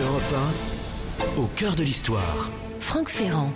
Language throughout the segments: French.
Europe 1, au cœur de l'histoire. Franck Ferrand.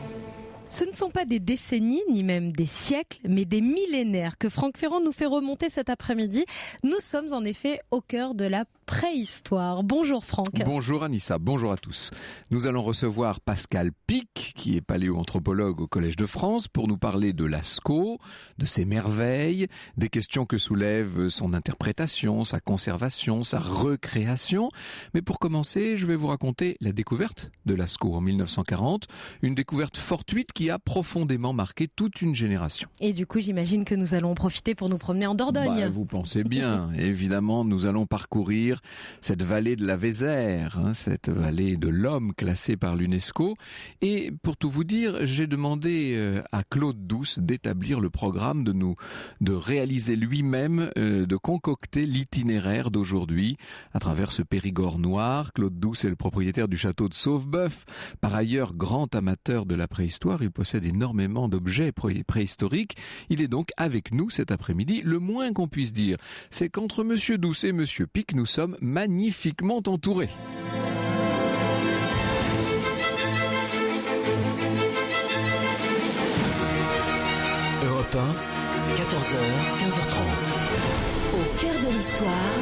Ce ne sont pas des décennies, ni même des siècles, mais des millénaires que Franck Ferrand nous fait remonter cet après-midi. Nous sommes en effet au cœur de la préhistoire. Bonjour Franck. Bonjour Anissa, bonjour à tous. Nous allons recevoir Pascal Pic, qui est paléoanthropologue au Collège de France, pour nous parler de Lascaux, de ses merveilles, des questions que soulève son interprétation, sa conservation, sa recréation. Mais pour commencer, je vais vous raconter la découverte de Lascaux en 1940, une découverte fortuite qui a profondément marqué toute une génération. Et du coup, j'imagine que nous allons en profiter pour nous promener en Dordogne. Vous pensez bien. Évidemment, nous allons parcourir cette vallée de la Vézère, cette vallée de l'homme classée par l'UNESCO. Et pour tout vous dire, j'ai demandé à Claude Douce d'établir le programme, de réaliser lui-même, de concocter l'itinéraire d'aujourd'hui à travers ce Périgord noir. Claude Douce est le propriétaire du château de Sauveboeuf, par ailleurs grand amateur de la préhistoire. Il possède énormément d'objets préhistoriques. Il est donc avec nous cet après-midi. Le moins qu'on puisse dire, c'est qu'entre Monsieur Douce et Monsieur Pic, nous sommes magnifiquement entourés. Europe 1, 14h, 15h30. Au cœur de l'histoire.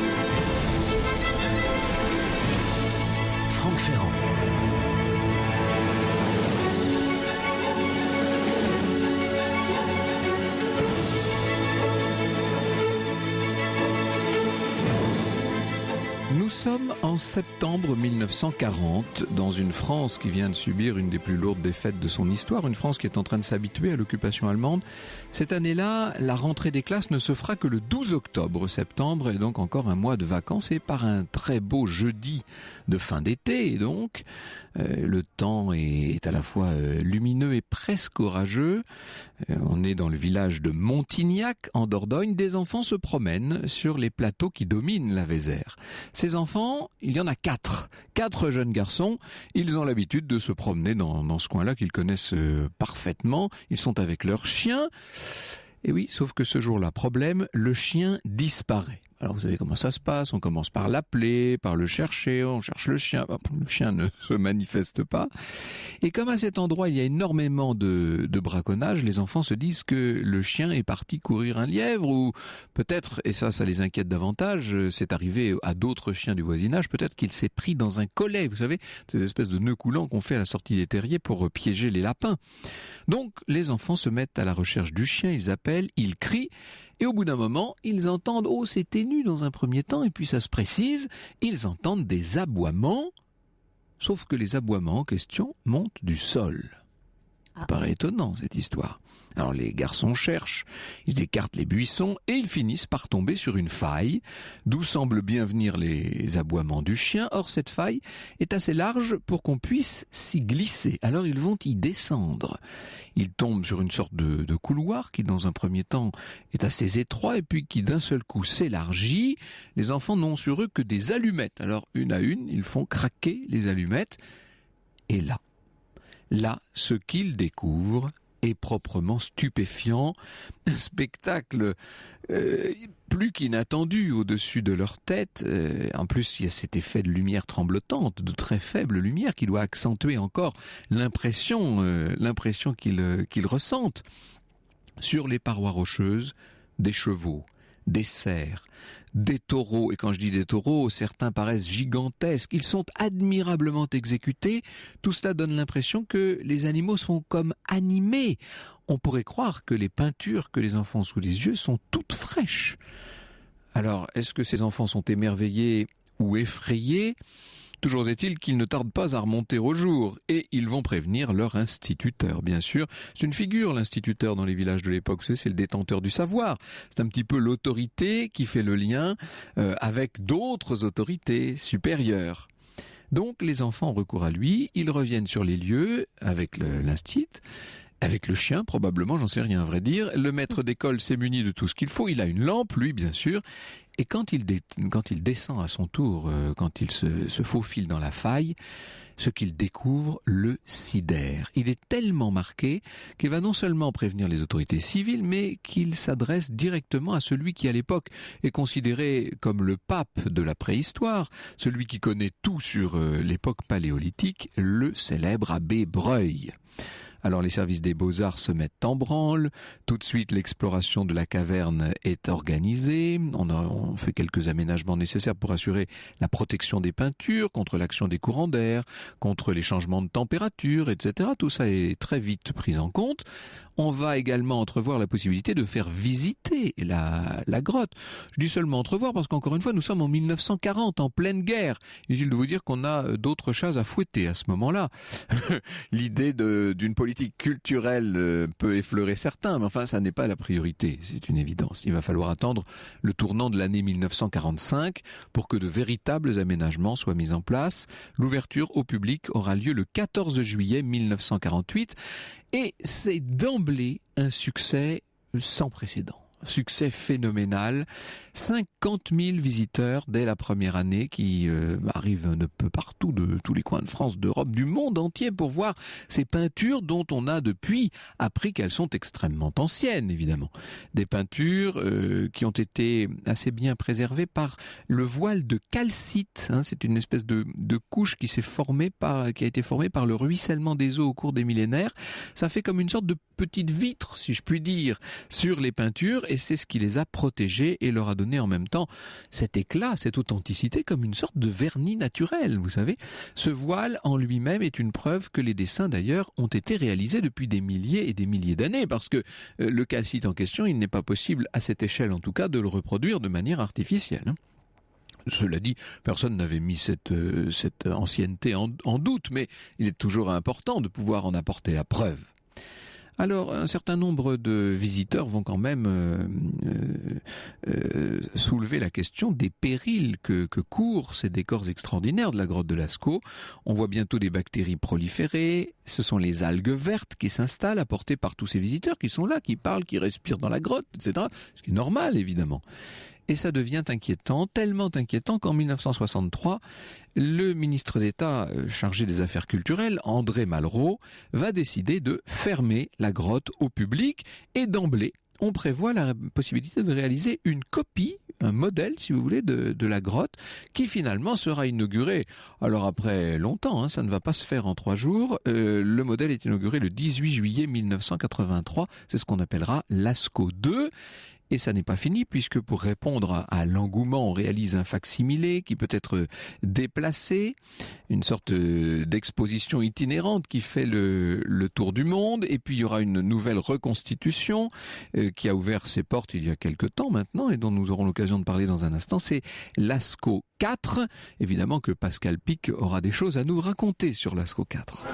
Franck Ferrand. Nous sommes en septembre 1940, dans une France qui vient de subir une des plus lourdes défaites de son histoire, une France qui est en train de s'habituer à l'occupation allemande. Cette année-là, la rentrée des classes ne se fera que le 12 octobre. Septembre est donc encore un mois de vacances, et par un très beau jeudi de fin d'été, donc, le temps est à la fois lumineux et presque orageux. On est dans le village de Montignac, en Dordogne. Des enfants se promènent sur les plateaux qui dominent la Vézère. Ces enfants, il y en a 4 jeunes garçons. Ils ont l'habitude de se promener dans ce coin-là qu'ils connaissent parfaitement. Ils sont avec leur chien. Et oui, sauf que ce jour-là, problème, le chien disparaît. Alors vous savez comment ça se passe, on commence par l'appeler, par le chercher, on cherche le chien ne se manifeste pas. Et comme à cet endroit il y a énormément de braconnage, les enfants se disent que le chien est parti courir un lièvre, ou peut-être, et ça les inquiète davantage, c'est arrivé à d'autres chiens du voisinage, peut-être qu'il s'est pris dans un collet, vous savez, ces espèces de nœuds coulants qu'on fait à la sortie des terriers pour piéger les lapins. Donc les enfants se mettent à la recherche du chien, ils appellent, ils crient, et au bout d'un moment, ils entendent, c'est ténu dans un premier temps, et puis ça se précise, ils entendent des aboiements, sauf que les aboiements en question montent du sol. Ça paraît étonnant, cette histoire. Alors les garçons cherchent, ils écartent les buissons et ils finissent par tomber sur une faille, d'où semblent bien venir les aboiements du chien. Or cette faille est assez large pour qu'on puisse s'y glisser. Alors ils vont y descendre. Ils tombent sur une sorte de couloir qui dans un premier temps est assez étroit et puis qui d'un seul coup s'élargit. Les enfants n'ont sur eux que des allumettes. Alors une à une, ils font craquer les allumettes. Et là, ce qu'ils découvrent est proprement stupéfiant. Un spectacle plus qu'inattendu au-dessus de leur tête. En plus, il y a cet effet de lumière tremblotante, de très faible lumière, qui doit accentuer encore l'impression qu'ils ressentent. Sur les parois rocheuses, des chevaux, des cerfs, des taureaux, et quand je dis des taureaux, certains paraissent gigantesques, ils sont admirablement exécutés. Tout cela donne l'impression que les animaux sont comme animés. On pourrait croire que les peintures que les enfants ont sous les yeux sont toutes fraîches. Alors, est-ce que ces enfants sont émerveillés ou effrayés ? Toujours est-il qu'ils ne tardent pas à remonter au jour, et ils vont prévenir leur instituteur, bien sûr. C'est une figure, l'instituteur, dans les villages de l'époque, c'est le détenteur du savoir. C'est un petit peu l'autorité qui fait le lien avec d'autres autorités supérieures. Donc les enfants recourent à lui, ils reviennent sur les lieux avec l'instit, avec le chien, probablement, j'en sais rien à vrai dire. Le maître d'école s'est muni de tout ce qu'il faut. Il a une lampe, lui, bien sûr. Et quand il descend à son tour, quand il se faufile dans la faille, ce qu'il découvre le sidère. Il est tellement marqué qu'il va non seulement prévenir les autorités civiles, mais qu'il s'adresse directement à celui qui, à l'époque, est considéré comme le pape de la préhistoire, celui qui connaît tout sur l'époque paléolithique, le célèbre abbé Breuil. Alors les services des Beaux-Arts se mettent en branle, tout de suite l'exploration de la caverne est organisée, on fait quelques aménagements nécessaires pour assurer la protection des peintures, contre l'action des courants d'air, contre les changements de température, etc. Tout ça est très vite pris en compte. On va également entrevoir la possibilité de faire visiter la grotte. Je dis seulement entrevoir parce qu'encore une fois, nous sommes en 1940, en pleine guerre. Inutile de vous dire qu'on a d'autres chats à fouetter à ce moment-là. L'idée d'une politique culturelle peut effleurer certains, mais enfin, ça n'est pas la priorité, c'est une évidence. Il va falloir attendre le tournant de l'année 1945 pour que de véritables aménagements soient mis en place. L'ouverture au public aura lieu le 14 juillet 1948 et c'est d'emblée un succès sans précédent. Succès phénoménal, 50 000 visiteurs dès la première année qui arrivent de peu partout, de tous les coins de France, d'Europe, du monde entier pour voir ces peintures dont on a depuis appris qu'elles sont extrêmement anciennes, évidemment. Des peintures qui ont été assez bien préservées par le voile de calcite. Hein, c'est une espèce de couche qui a été formée par le ruissellement des eaux au cours des millénaires. Ça fait comme une sorte de petite vitre, si je puis dire, sur les peintures. Et c'est ce qui les a protégés et leur a donné en même temps cet éclat, cette authenticité comme une sorte de vernis naturel, vous savez. Ce voile en lui-même est une preuve que les dessins d'ailleurs ont été réalisés depuis des milliers et des milliers d'années parce que le calcite en question, il n'est pas possible à cette échelle en tout cas de le reproduire de manière artificielle. Cela dit, personne n'avait mis cette ancienneté en doute, mais il est toujours important de pouvoir en apporter la preuve. Alors, un certain nombre de visiteurs vont quand même soulever la question des périls que courent ces décors extraordinaires de la grotte de Lascaux. On voit bientôt des bactéries proliférer. Ce sont les algues vertes qui s'installent, apportées par tous ces visiteurs qui sont là, qui parlent, qui respirent dans la grotte, etc. Ce qui est normal, évidemment. Et ça devient inquiétant, tellement inquiétant qu'en 1963, le ministre d'État chargé des affaires culturelles, André Malraux, va décider de fermer la grotte au public et d'emblée, on prévoit la possibilité de réaliser une copie, un modèle, si vous voulez, de la grotte qui finalement sera inaugurée. Alors après longtemps, ça ne va pas se faire en 3 jours. Le modèle est inauguré le 18 juillet 1983. C'est ce qu'on appellera Lascaux 2. Et ça n'est pas fini puisque pour répondre à l'engouement, on réalise un fac-similé qui peut être déplacé, une sorte d'exposition itinérante qui fait le tour du monde. Et puis il y aura une nouvelle reconstitution qui a ouvert ses portes il y a quelque temps maintenant et dont nous aurons l'occasion de parler dans un instant. C'est Lascaux 4. Évidemment que Pascal Pic aura des choses à nous raconter sur Lascaux 4.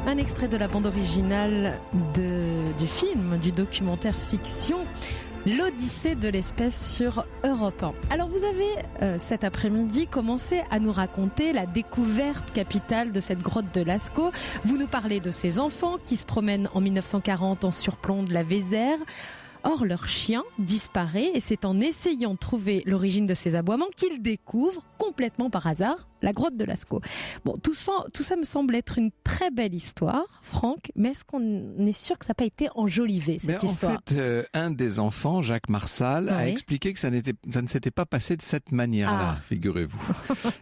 Un extrait de la bande originale du film, du documentaire fiction L'Odyssée de l'espèce sur Europe 1. Alors vous avez cet après-midi commencé à nous raconter la découverte capitale de cette grotte de Lascaux. Vous nous parlez de ces enfants qui se promènent en 1940 en surplomb de la Vézère. Or, leur chien disparaît et c'est en essayant de trouver l'origine de ces aboiements qu'ils découvrent complètement par hasard la grotte de Lascaux. Bon, tout ça me semble être une très belle histoire, Franck, mais est-ce qu'on est sûr que ça n'a pas été enjolivé, cette histoire ? En fait, un des enfants, Jacques Marsal, a expliqué que ça ne s'était pas passé de cette manière-là, figurez-vous.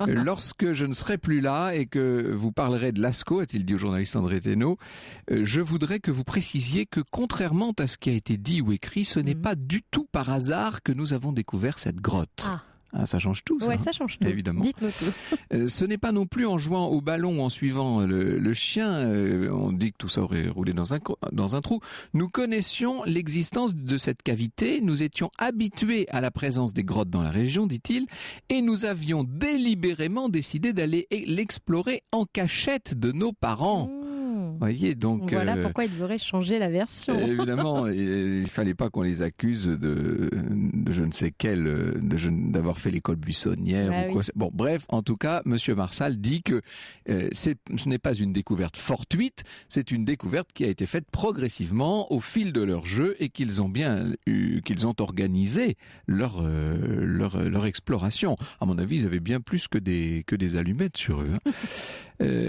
Lorsque je ne serai plus là et que vous parlerez de Lascaux, a-t-il dit au journaliste André Thénault, je voudrais que vous précisiez que contrairement à ce qui a été dit ou écrit, ce n'est pas du tout par hasard que nous avons découvert cette grotte. Ah, ça change tout, ça. Ouais, ça change tout. Évidemment. Dites-nous tout. Ce n'est pas non plus en jouant au ballon ou en suivant le chien. On dit que tout ça aurait roulé dans un trou. Nous connaissions l'existence de cette cavité. Nous étions habitués à la présence des grottes dans la région, dit-il, et nous avions délibérément décidé d'aller l'explorer en cachette de nos parents. Voyez, donc voilà pourquoi ils auraient changé la version. Évidemment, il fallait pas qu'on les accuse de je ne sais quel, d'avoir fait l'école buissonnière ou quoi. Bon, bref, en tout cas, Monsieur Marsal dit que ce n'est pas une découverte fortuite, c'est une découverte qui a été faite progressivement au fil de leur jeu et qu'ils ont organisé leur exploration. À mon avis, ils avaient bien plus que des allumettes sur eux.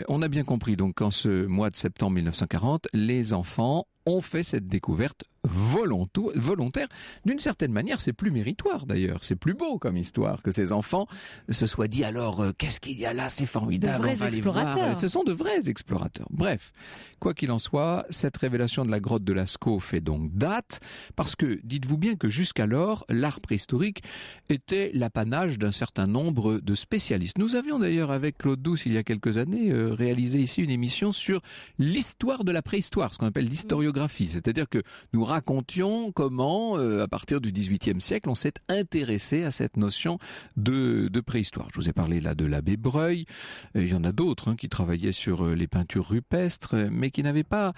On a bien compris donc qu'en ce mois de septembre 1940, les enfants ont fait cette découverte volontaire. D'une certaine manière, c'est plus méritoire d'ailleurs. C'est plus beau comme histoire que ces enfants se soient dit alors qu'est-ce qu'il y a là, c'est formidable, on va les voir. Ce sont de vrais explorateurs. Bref, quoi qu'il en soit, cette révélation de la grotte de Lascaux fait donc date parce que dites-vous bien que jusqu'alors, l'art préhistorique était l'apanage d'un certain nombre de spécialistes. Nous avions d'ailleurs avec Claude Douce il y a quelques années réalisé ici une émission sur l'histoire de la préhistoire, ce qu'on appelle l'historiographie, c'est-à-dire que nous racontions comment, à partir du XVIIIe siècle, on s'est intéressé à cette notion de préhistoire. Je vous ai parlé là de l'abbé Breuil, il y en a d'autres qui travaillaient sur les peintures rupestres, mais qui n'avaient pas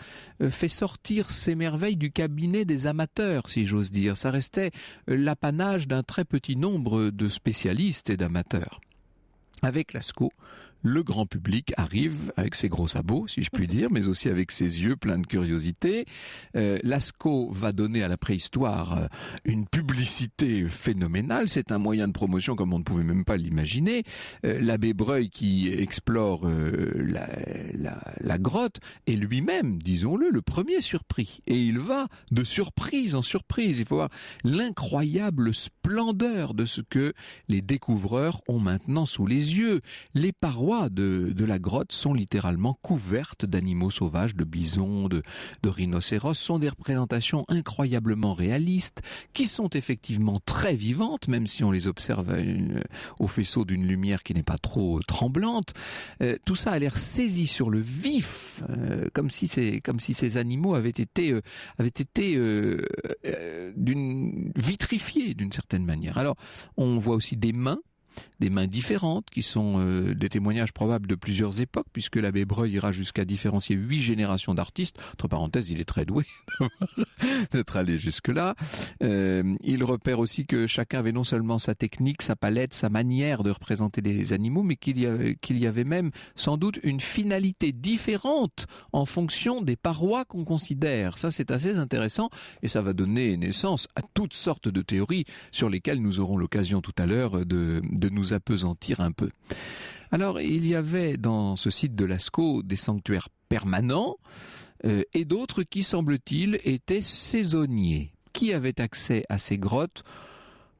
fait sortir ces merveilles du cabinet des amateurs, si j'ose dire. Ça restait l'apanage d'un très petit nombre de spécialistes et d'amateurs. Avec Lascaux, le grand public arrive avec ses gros sabots, si je puis dire, mais aussi avec ses yeux pleins de curiosité. Lascaux va donner à la préhistoire une publicité phénoménale. C'est un moyen de promotion comme on ne pouvait même pas l'imaginer. L'abbé Breuil qui explore la grotte est lui-même, disons-le, le premier surpris. Et il va de surprise en surprise. Il faut voir l'incroyable splendeur de ce que les découvreurs ont maintenant sous les yeux. Les parois de la grotte sont littéralement couvertes d'animaux sauvages, de bisons, de rhinocéros. Ce sont des représentations incroyablement réalistes qui sont effectivement très vivantes, même si on les observe au faisceau d'une lumière qui n'est pas trop tremblante. Tout ça a l'air saisi sur le vif, comme si ces animaux avaient été vitrifiés d'une certaine manière. Alors, on voit aussi des mains différentes qui sont des témoignages probables de plusieurs époques, puisque l'abbé Breuil ira jusqu'à différencier 8 générations d'artistes. Entre parenthèses, il est très doué d'être allé jusque-là. Il repère aussi que chacun avait non seulement sa technique, sa palette, sa manière de représenter les animaux, mais qu'il y avait même sans doute une finalité différente en fonction des parois qu'on considère. Ça, c'est assez intéressant et ça va donner naissance à toutes sortes de théories sur lesquelles nous aurons l'occasion tout à l'heure de nous appesantir un peu. Alors, il y avait dans ce site de Lascaux des sanctuaires permanents et d'autres qui, semble-t-il, étaient saisonniers. Qui avait accès à ces grottes ?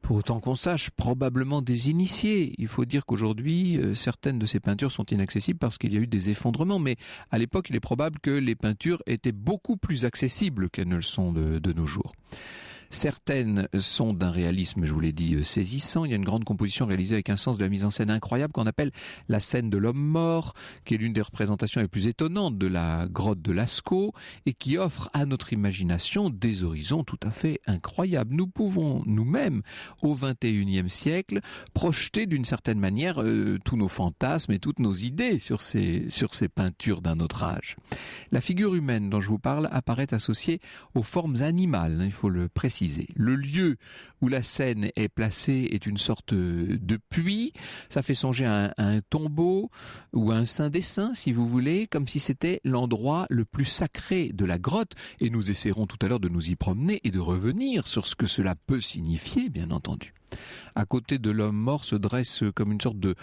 Pour autant qu'on sache, probablement des initiés. Il faut dire qu'aujourd'hui, certaines de ces peintures sont inaccessibles parce qu'il y a eu des effondrements, mais à l'époque, il est probable que les peintures étaient beaucoup plus accessibles qu'elles ne le sont de nos jours. Certaines sont d'un réalisme, je vous l'ai dit, saisissant. Il y a une grande composition réalisée avec un sens de la mise en scène incroyable qu'on appelle la scène de l'homme mort, qui est l'une des représentations les plus étonnantes de la grotte de Lascaux et qui offre à notre imagination des horizons tout à fait incroyables. Nous pouvons nous-mêmes, au XXIe siècle, projeter d'une certaine manière tous nos fantasmes et toutes nos idées sur ces peintures d'un autre âge. La figure humaine dont je vous parle apparaît associée aux formes animales, il faut le préciser. préciser. Le lieu où la scène est placée est une sorte de puits. Ça fait songer à un tombeau ou à un saint des saints, si vous voulez, comme si c'était l'endroit le plus sacré de la grotte. Et nous essaierons tout à l'heure de nous y promener et de revenir sur ce que cela peut signifier, bien entendu. À côté de l'homme mort se dresse comme une sorte de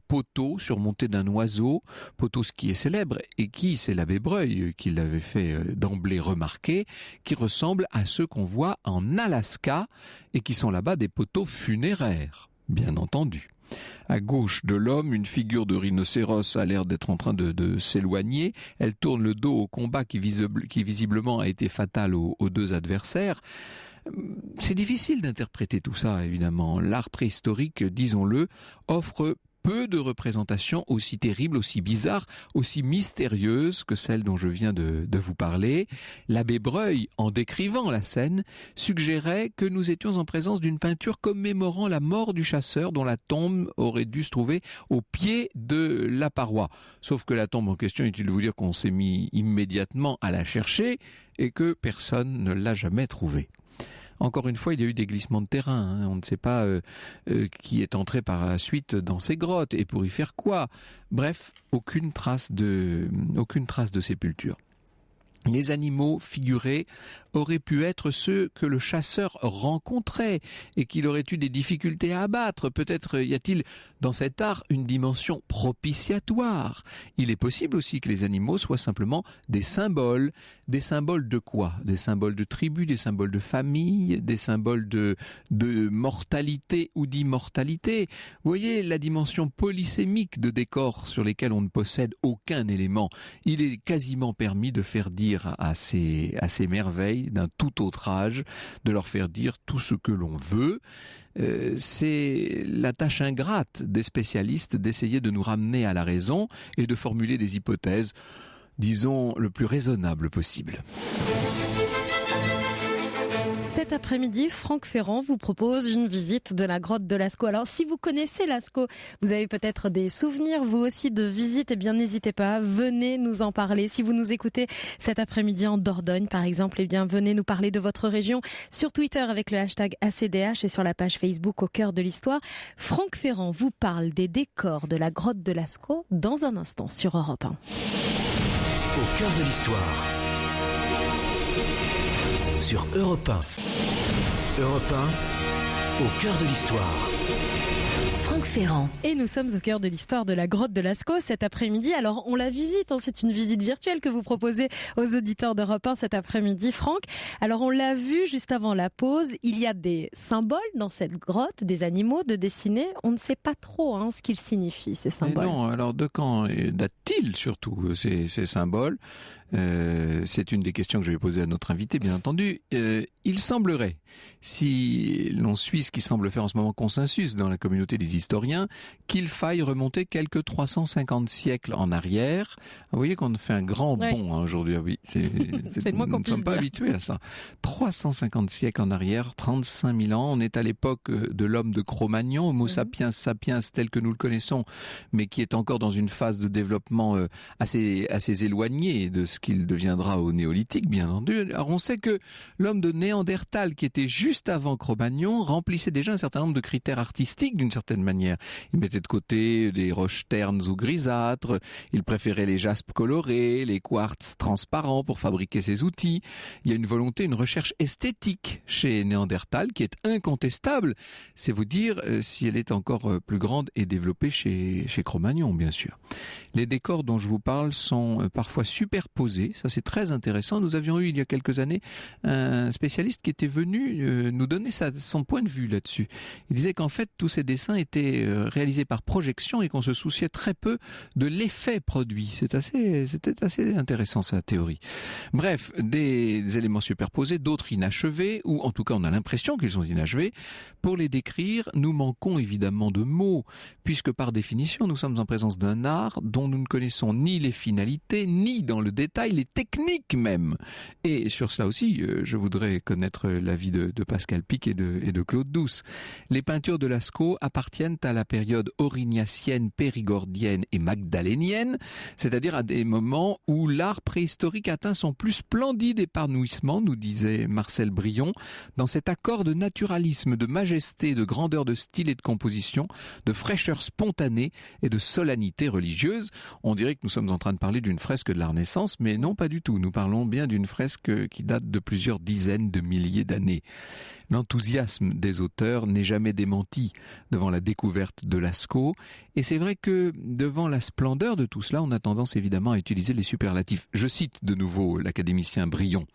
poteau surmonté d'un oiseau, poteau qui est célèbre et qui, c'est l'abbé Breuil qui l'avait fait d'emblée remarquer, qui ressemble à ceux qu'on voit en Alaska et qui sont là-bas des poteaux funéraires, bien entendu. À gauche de l'homme, une figure de rhinocéros a l'air d'être en train de s'éloigner. Elle tourne le dos au combat qui visiblement a été fatal aux deux adversaires. C'est difficile d'interpréter tout ça, évidemment. L'art préhistorique, disons-le, offre peu de représentations aussi terribles, aussi bizarres, aussi mystérieuses que celle dont je viens de vous parler. L'abbé Breuil, en décrivant la scène, suggérait que nous étions en présence d'une peinture commémorant la mort du chasseur dont la tombe aurait dû se trouver au pied de la paroi. Sauf que la tombe en question, inutile de vous dire qu'on s'est mis immédiatement à la chercher et que personne ne l'a jamais trouvée. Encore une fois, il y a eu des glissements de terrain. On ne sait pas qui est entré par la suite dans ces grottes et pour y faire quoi. Bref, aucune trace de sépulture. Les animaux figurés auraient pu être ceux que le chasseur rencontrait et qu'il aurait eu des difficultés à abattre. Peut-être y a-t-il dans cet art une dimension propitiatoire. Il est possible aussi que les animaux soient simplement des symboles. Des symboles de quoi? Des symboles de tribu, des symboles de famille, des symboles de mortalité ou d'immortalité. Vous voyez la dimension polysémique de décors sur lesquels on ne possède aucun élément. Il est quasiment permis de faire dire à ces merveilles d'un tout autre âge, de leur faire dire tout ce que l'on veut. C'est la tâche ingrate des spécialistes d'essayer de nous ramener à la raison et de formuler des hypothèses, disons, le plus raisonnables possible. Cet après-midi, Franck Ferrand vous propose une visite de la grotte de Lascaux. Alors, si vous connaissez Lascaux, vous avez peut-être des souvenirs, vous aussi, de visites, eh bien, n'hésitez pas, venez nous en parler. Si vous nous écoutez cet après-midi en Dordogne, par exemple, eh bien, venez nous parler de votre région sur Twitter avec le hashtag ACDH et sur la page Facebook Au cœur de l'histoire. Franck Ferrand vous parle des décors de la grotte de Lascaux dans un instant sur Europe 1. Au cœur de l'histoire. Sur Europe 1. Europe 1, au cœur de l'histoire. Franck Ferrand. Et nous sommes au cœur de l'histoire de la grotte de Lascaux cet après-midi. Alors, on la visite, c'est une visite virtuelle que vous proposez aux auditeurs d'Europe 1 cet après-midi, Franck. Alors, on l'a vu juste avant la pause, il y a des symboles dans cette grotte, des animaux de dessiner. On ne sait pas trop ce qu'ils signifient, ces symboles. Mais non, alors de quand datent-ils surtout ces symboles? C'est une des questions que je vais poser à notre invité, bien entendu. Il semblerait, si l'on suit ce qui semble faire en ce moment consensus dans la communauté des historiens, qu'il faille remonter quelques 350 siècles en arrière. Vous voyez qu'on fait un grand bond aujourd'hui. Oui, c'est le moins qu'on nous ne sommes pas habitués à ça. 350 siècles en arrière, 35 000 ans. On est à l'époque de l'homme de Cro-Magnon, Homo sapiens sapiens tel que nous le connaissons, mais qui est encore dans une phase de développement assez éloignée de ce qu'il deviendra au néolithique, bien entendu. Alors on sait que l'homme de Néandertal, qui était juste avant Cro-Magnon, remplissait déjà un certain nombre de critères artistiques d'une certaine manière. Il mettait de côté les roches ternes ou grisâtres, il préférait les jaspes colorés, les quartz transparents pour fabriquer ses outils. Il y a une volonté, une recherche esthétique chez Néandertal qui est incontestable. C'est vous dire si elle est encore plus grande et développée chez Cro-Magnon, bien sûr. Les décors dont je vous parle sont parfois superposés, ça c'est très intéressant. Nous avions eu il y a quelques années un spécialiste qui était venu nous donner son point de vue là-dessus. Il disait qu'en fait tous ces dessins étaient réalisés par projection et qu'on se souciait très peu de l'effet produit. C'était assez intéressant sa théorie. Bref, des éléments superposés, d'autres inachevés, ou en tout cas on a l'impression qu'ils sont inachevés. Pour les décrire, nous manquons évidemment de mots, puisque par définition nous sommes en présence d'un art dont nous ne connaissons ni les finalités, ni dans le détail les techniques même. Et sur cela aussi, je voudrais connaître l'avis de Pascal Pic et de Claude Douce. Les peintures de Lascaux appartiennent appartiennent à la période aurignacienne, périgordienne et magdalénienne, c'est-à-dire à des moments où l'art préhistorique atteint son plus splendide épanouissement, nous disait Marcel Brion, dans cet accord de naturalisme, de majesté, de grandeur de style et de composition, de fraîcheur spontanée et de solennité religieuse. On dirait que nous sommes en train de parler d'une fresque de la Renaissance, mais non, pas du tout. Nous parlons bien d'une fresque qui date de plusieurs dizaines de milliers d'années. L'enthousiasme des auteurs n'est jamais démenti devant la découverte de Lascaux. Et c'est vrai que devant la splendeur de tout cela, on a tendance évidemment à utiliser les superlatifs. Je cite de nouveau l'académicien Brion.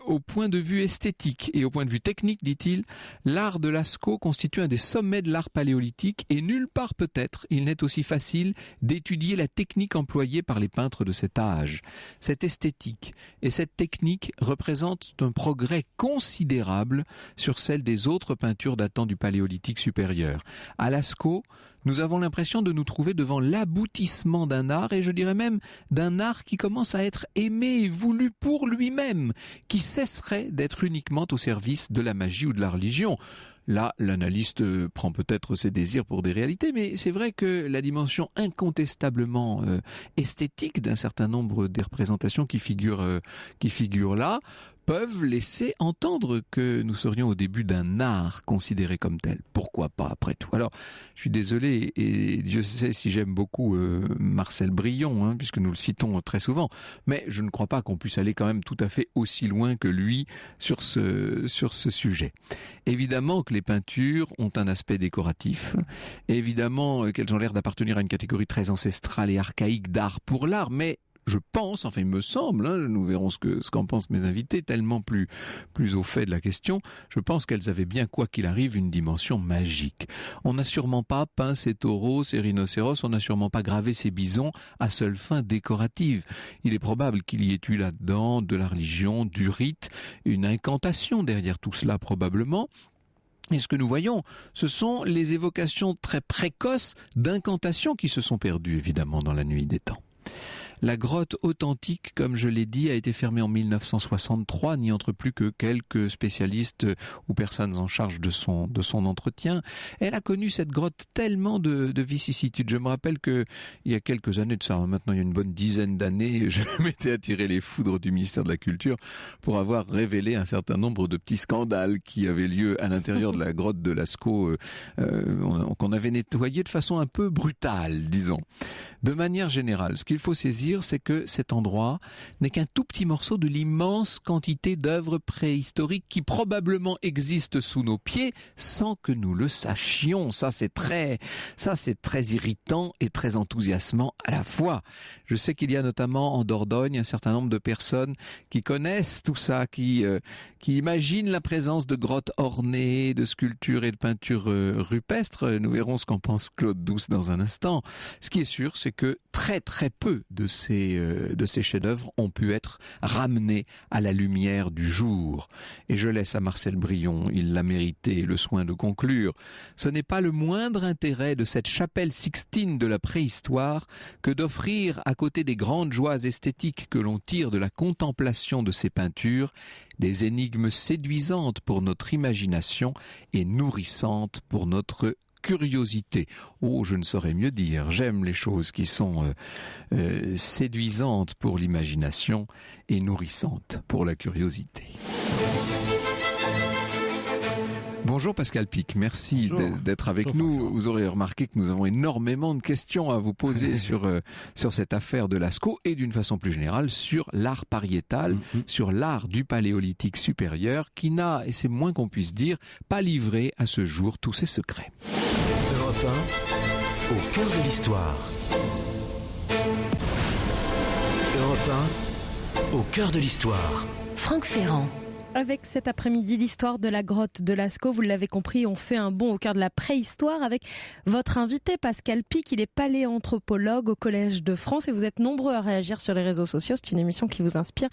Au point de vue esthétique et au point de vue technique, dit-il, l'art de Lascaux constitue un des sommets de l'art paléolithique et nulle part peut-être il n'est aussi facile d'étudier la technique employée par les peintres de cet âge. Cette esthétique et cette technique représentent un progrès considérable sur celle des autres peintures datant du paléolithique supérieur. À Lascaux, nous avons l'impression de nous trouver devant l'aboutissement d'un art, et je dirais même d'un art qui commence à être aimé et voulu pour lui-même, qui cesserait d'être uniquement au service de la magie ou de la religion. Là, l'analyste prend peut-être ses désirs pour des réalités, mais c'est vrai que la dimension incontestablement esthétique d'un certain nombre des représentations qui figurent là, peuvent laisser entendre que nous serions au début d'un art considéré comme tel. Pourquoi pas, après tout? Alors, je suis désolé, et Dieu sait si j'aime beaucoup Marcel Brion, puisque nous le citons très souvent, mais je ne crois pas qu'on puisse aller quand même tout à fait aussi loin que lui sur ce sujet. Évidemment que les peintures ont un aspect décoratif, évidemment qu'elles ont l'air d'appartenir à une catégorie très ancestrale et archaïque d'art pour l'art, mais je pense, enfin il me semble, nous verrons ce qu'en pensent mes invités, tellement plus au fait de la question, je pense qu'elles avaient bien, quoi qu'il arrive, une dimension magique. On n'a sûrement pas peint ces taureaux, ces rhinocéros, on n'a sûrement pas gravé ces bisons à seule fin décorative. Il est probable qu'il y ait eu là-dedans de la religion, du rite, une incantation derrière tout cela probablement. Et ce que nous voyons, ce sont les évocations très précoces d'incantations qui se sont perdues évidemment dans la nuit des temps. La grotte authentique, comme je l'ai dit, a été fermée en 1963, n'y entrent plus que quelques spécialistes ou personnes en charge de son entretien. Elle a connu cette grotte tellement de vicissitudes. Je me rappelle que il y a quelques années de ça, maintenant il y a une bonne dizaine d'années, je m'étais attiré les foudres du ministère de la Culture pour avoir révélé un certain nombre de petits scandales qui avaient lieu à l'intérieur de la grotte de Lascaux, qu'on avait nettoyé de façon un peu brutale, disons. De manière générale, ce qu'il faut saisir, c'est que cet endroit n'est qu'un tout petit morceau de l'immense quantité d'œuvres préhistoriques qui probablement existent sous nos pieds sans que nous le sachions. Ça c'est très irritant et très enthousiasmant à la fois. Je sais qu'il y a notamment en Dordogne un certain nombre de personnes qui connaissent tout ça, qui imaginent la présence de grottes ornées, de sculptures et de peintures rupestres. Nous verrons ce qu'en pense Claude Douce dans un instant. Ce qui est sûr, c'est que très très peu de ces chefs-d'œuvre ont pu être ramenés à la lumière du jour. Et je laisse à Marcel Brion, il l'a mérité, le soin de conclure. Ce n'est pas le moindre intérêt de cette chapelle Sixtine de la préhistoire que d'offrir, à côté des grandes joies esthétiques que l'on tire de la contemplation de ces peintures, des énigmes séduisantes pour notre imagination et nourrissantes pour notre curiosité. Oh, je ne saurais mieux dire. J'aime les choses qui sont séduisantes pour l'imagination et nourrissantes pour la curiosité. Bonjour Pascal Pic, merci d'être avec nous. Vous aurez remarqué que nous avons énormément de questions à vous poser sur cette affaire de Lascaux et d'une façon plus générale sur l'art pariétal, sur l'art du paléolithique supérieur qui n'a, et c'est moins qu'on puisse dire, pas livré à ce jour tous ses secrets. Europe 1, au cœur de l'histoire. Europe 1, au cœur de l'histoire. Franck Ferrand. Avec cet après-midi l'histoire de la grotte de Lascaux, vous l'avez compris, on fait un bond au cœur de la préhistoire avec votre invité Pascal Pic. Il est paléanthropologue au Collège de France et vous êtes nombreux à réagir sur les réseaux sociaux. C'est une émission qui vous inspire.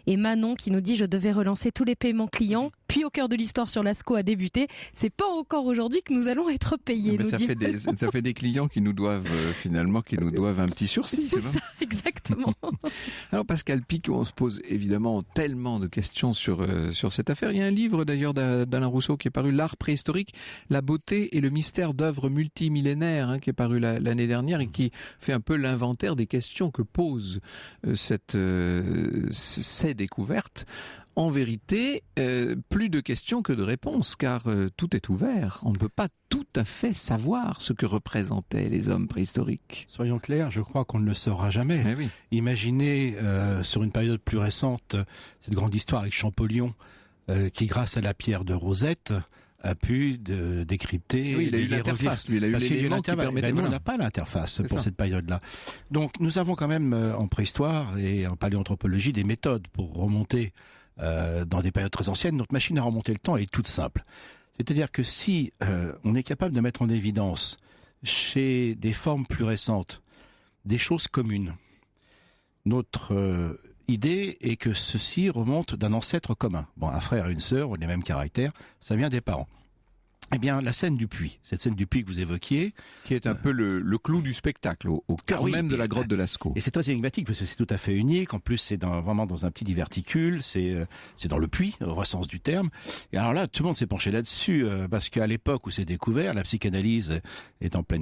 Et Manon qui nous dit « Je devais relancer tous les paiements clients puis Au cœur de l'histoire sur Lascaux a débuté. C'est pas encore aujourd'hui que nous allons être payés. Mais nous ça fait des clients qui nous doivent finalement un petit sursis. C'est ça, exactement. Alors Pascal Pic, on se pose évidemment tellement de questions sur cette affaire. Il y a un livre d'ailleurs d'Alain Rousseau qui est paru, L'art préhistorique, la beauté et le mystère d'œuvres multimillénaires, qui est paru l'année dernière et qui fait un peu l'inventaire des questions que posent ces découvertes. En vérité, plus de questions que de réponses, car tout est ouvert. On ne peut pas tout à fait savoir ce que représentaient les hommes préhistoriques. Soyons clairs, je crois qu'on ne le saura jamais. Mais oui. Imaginez, sur une période plus récente, cette grande histoire avec Champollion, qui, grâce à la pierre de Rosette, a pu décrypter. Oui, il a eu l'interface, lui, il a eu l'élément qui permettait. Nous, on n'a pas l'interface pour cette période-là. Donc, nous avons quand même, en préhistoire et en paléoanthropologie, des méthodes pour remonter dans des périodes très anciennes. Notre machine à remonter le temps est toute simple. C'est-à-dire que si on est capable de mettre en évidence chez des formes plus récentes des choses communes, notre idée est que ceci remonte d'un ancêtre commun. Bon, un frère et une sœur ont les mêmes caractères, ça vient des parents. Eh bien, la scène du puits, cette scène du puits que vous évoquiez... Qui est un peu le clou du spectacle, au cœur même de la grotte de Lascaux. Et c'est très énigmatique, parce que c'est tout à fait unique. En plus, c'est vraiment dans un petit diverticule, c'est dans le puits, au vrai sens du terme. Et alors là, tout le monde s'est penché là-dessus, parce qu'à l'époque où c'est découvert, la psychanalyse est en plein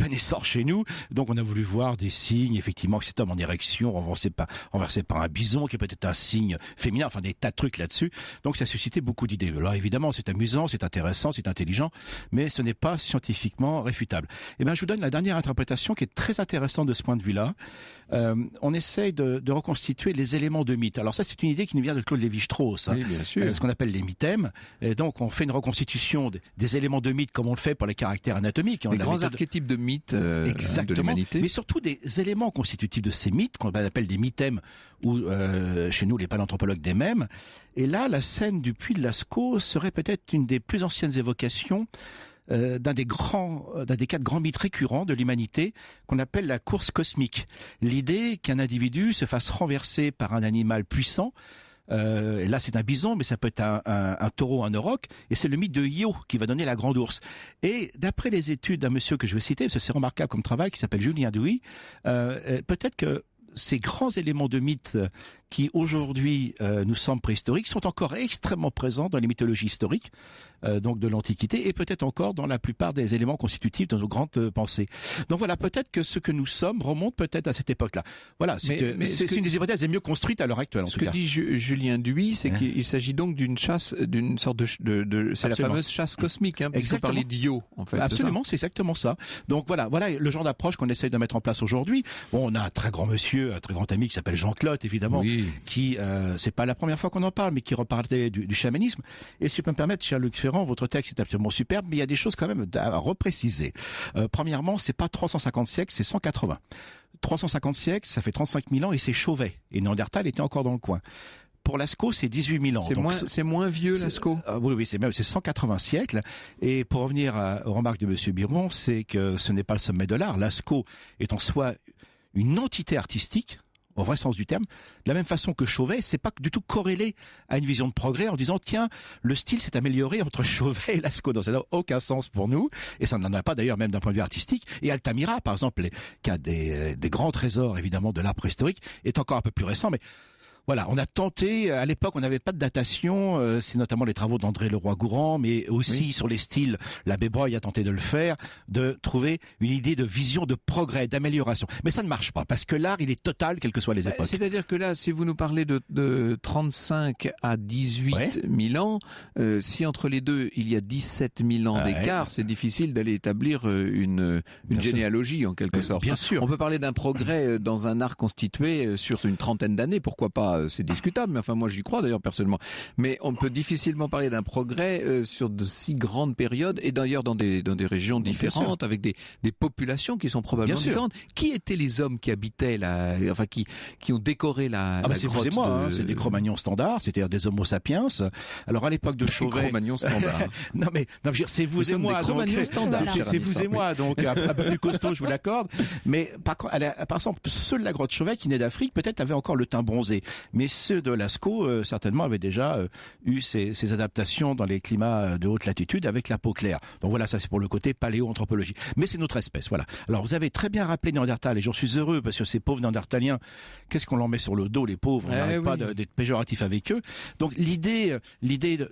essor chez nous. Donc on a voulu voir des signes, effectivement, que cet homme en érection, renversé par un bison, qui est peut-être un signe féminin, enfin des tas de trucs là-dessus. Donc ça a suscité beaucoup d'idées. Alors évidemment, c'est amusant, c'est intéressant, c'est intelligent, mais ce n'est pas scientifiquement réfutable. Eh bien, je vous donne la dernière interprétation qui est très intéressante de ce point de vue-là. On essaye de reconstituer les éléments de mythe. Alors ça, c'est une idée qui nous vient de Claude Lévi-Strauss, oui, bien sûr. Ce qu'on appelle les mythèmes. Et donc, on fait une reconstitution des éléments de mythe comme on le fait pour les caractères anatomiques. Les grands archétypes de mythes de l'humanité. Mais surtout des éléments constitutifs de ces mythes, qu'on appelle des mythèmes, ou chez nous, les paléanthropologues des mêmes. Et là, la scène du puits de Lascaux serait peut-être une des plus anciennes évocations d'un des quatre grands mythes récurrents de l'humanité qu'on appelle la course cosmique. L'idée qu'un individu se fasse renverser par un animal puissant. Là, c'est un bison, mais ça peut être un taureau, un auroch, et c'est le mythe de Io qui va donner la grande ours. Et d'après les études d'un monsieur que je vais citer, parce que c'est remarquable comme travail, qui s'appelle Julien Douy, peut-être que ces grands éléments de mythe qui aujourd'hui nous semblent préhistoriques sont encore extrêmement présents dans les mythologies historiques, donc de l'Antiquité, et peut-être encore dans la plupart des éléments constitutifs de nos grandes pensées. Donc voilà, peut-être que ce que nous sommes remonte peut-être à cette époque-là. Voilà, c'est une des hypothèses les mieux construites à l'heure actuelle. Ce que dit Julien Douy, c'est qu'il s'agit donc d'une chasse, d'une sorte de c'est la fameuse chasse cosmique, puisque vous parlez d'Io, en fait. Absolument, c'est exactement ça. Donc voilà le genre d'approche qu'on essaye de mettre en place aujourd'hui. Bon, on a un très grand monsieur, un très grand ami qui s'appelle Jean Clotte, évidemment, qui, c'est pas la première fois qu'on en parle, mais qui reparlait du chamanisme. Et si je peux me permettre, cher Luc Ferrand, votre texte est absolument superbe, mais il y a des choses quand même à repréciser. Premièrement, c'est pas 350 siècles, c'est 180. 350 siècles, ça fait 35 000 ans, et c'est Chauvet. Et Néandertal était encore dans le coin. Pour Lascaux, c'est 18 000 ans. C'est moins vieux, Lascaux. Oui, c'est 180 siècles. Et pour revenir aux remarques de Monsieur Biron, c'est que ce n'est pas le sommet de l'art. Lascaux est en soi une entité artistique, au vrai sens du terme, de la même façon que Chauvet, c'est pas du tout corrélé à une vision de progrès en disant tiens, le style s'est amélioré entre Chauvet et Lascaux. Donc ça n'a aucun sens pour nous, et ça n'en a pas d'ailleurs même d'un point de vue artistique. Et Altamira, par exemple, qui a des grands trésors évidemment de l'art préhistorique, est encore un peu plus récent, mais voilà, on a tenté, à l'époque on n'avait pas de datation, c'est notamment les travaux d'André Leroy-Gourand, mais aussi sur les styles, l'abbé Breuil a tenté de le faire, de trouver une idée de vision de progrès, d'amélioration. Mais ça ne marche pas, parce que l'art il est total, quelles que soient les époques. C'est-à-dire que là, si vous nous parlez de 35 à 18 000 ans, si entre les deux il y a 17 000 ans d'écart, c'est difficile d'aller établir une généalogie en quelque sorte. Bien sûr. On peut parler d'un progrès dans un art constitué sur une trentaine d'années, pourquoi pas, c'est discutable, mais enfin moi j'y crois d'ailleurs personnellement. Mais on peut difficilement parler d'un progrès sur de si grandes périodes, et d'ailleurs dans des régions différentes, avec des populations qui sont probablement différentes. Qui étaient les hommes qui habitaient qui ont décoré la c'est grotte vous et moi, c'est des Cro-Magnons standards, c'est-à-dire des Homo sapiens. Alors à l'époque de Chauvet, Cro-Magnons standards. non mais c'est vous et moi, donc c'est vous et moi, donc un peu plus costaud, je vous l'accorde. Mais par exemple, ceux de la grotte Chauvet qui naît d'Afrique, peut-être avaient encore le teint bronzé. Mais ceux de Lascaux, certainement, avaient déjà eu ces adaptations dans les climats de haute latitude avec la peau claire. Donc voilà, ça c'est pour le côté paléoanthropologie. Mais c'est notre espèce, voilà. Alors vous avez très bien rappelé Néandertal, et j'en suis heureux, parce que ces pauvres Néandertaliens, qu'est-ce qu'on leur met sur le dos, les pauvres? On n'arrête pas d'être péjoratif avec eux. Donc l'idée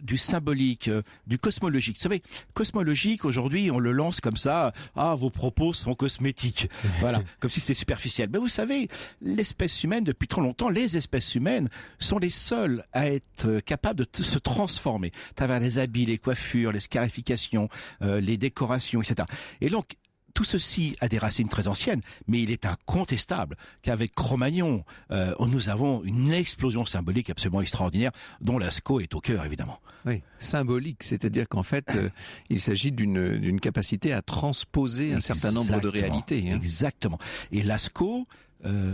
du symbolique, du cosmologique. Vous savez, cosmologique, aujourd'hui, on le lance comme ça, vos propos sont cosmétiques. Voilà, comme si c'était superficiel. Mais vous savez, l'espèce humaine, depuis trop longtemps, les espèces humaines sont les seules à être capables de se transformer. À travers les habits, les coiffures, les scarifications, les décorations, etc. Et donc, tout ceci a des racines très anciennes, mais il est incontestable qu'avec Cro-Magnon, nous avons une explosion symbolique absolument extraordinaire, dont Lascaux est au cœur, évidemment. Oui, symbolique, c'est-à-dire qu'en fait, il s'agit d'une capacité à transposer un certain nombre de réalités. Exactement. Et Lascaux,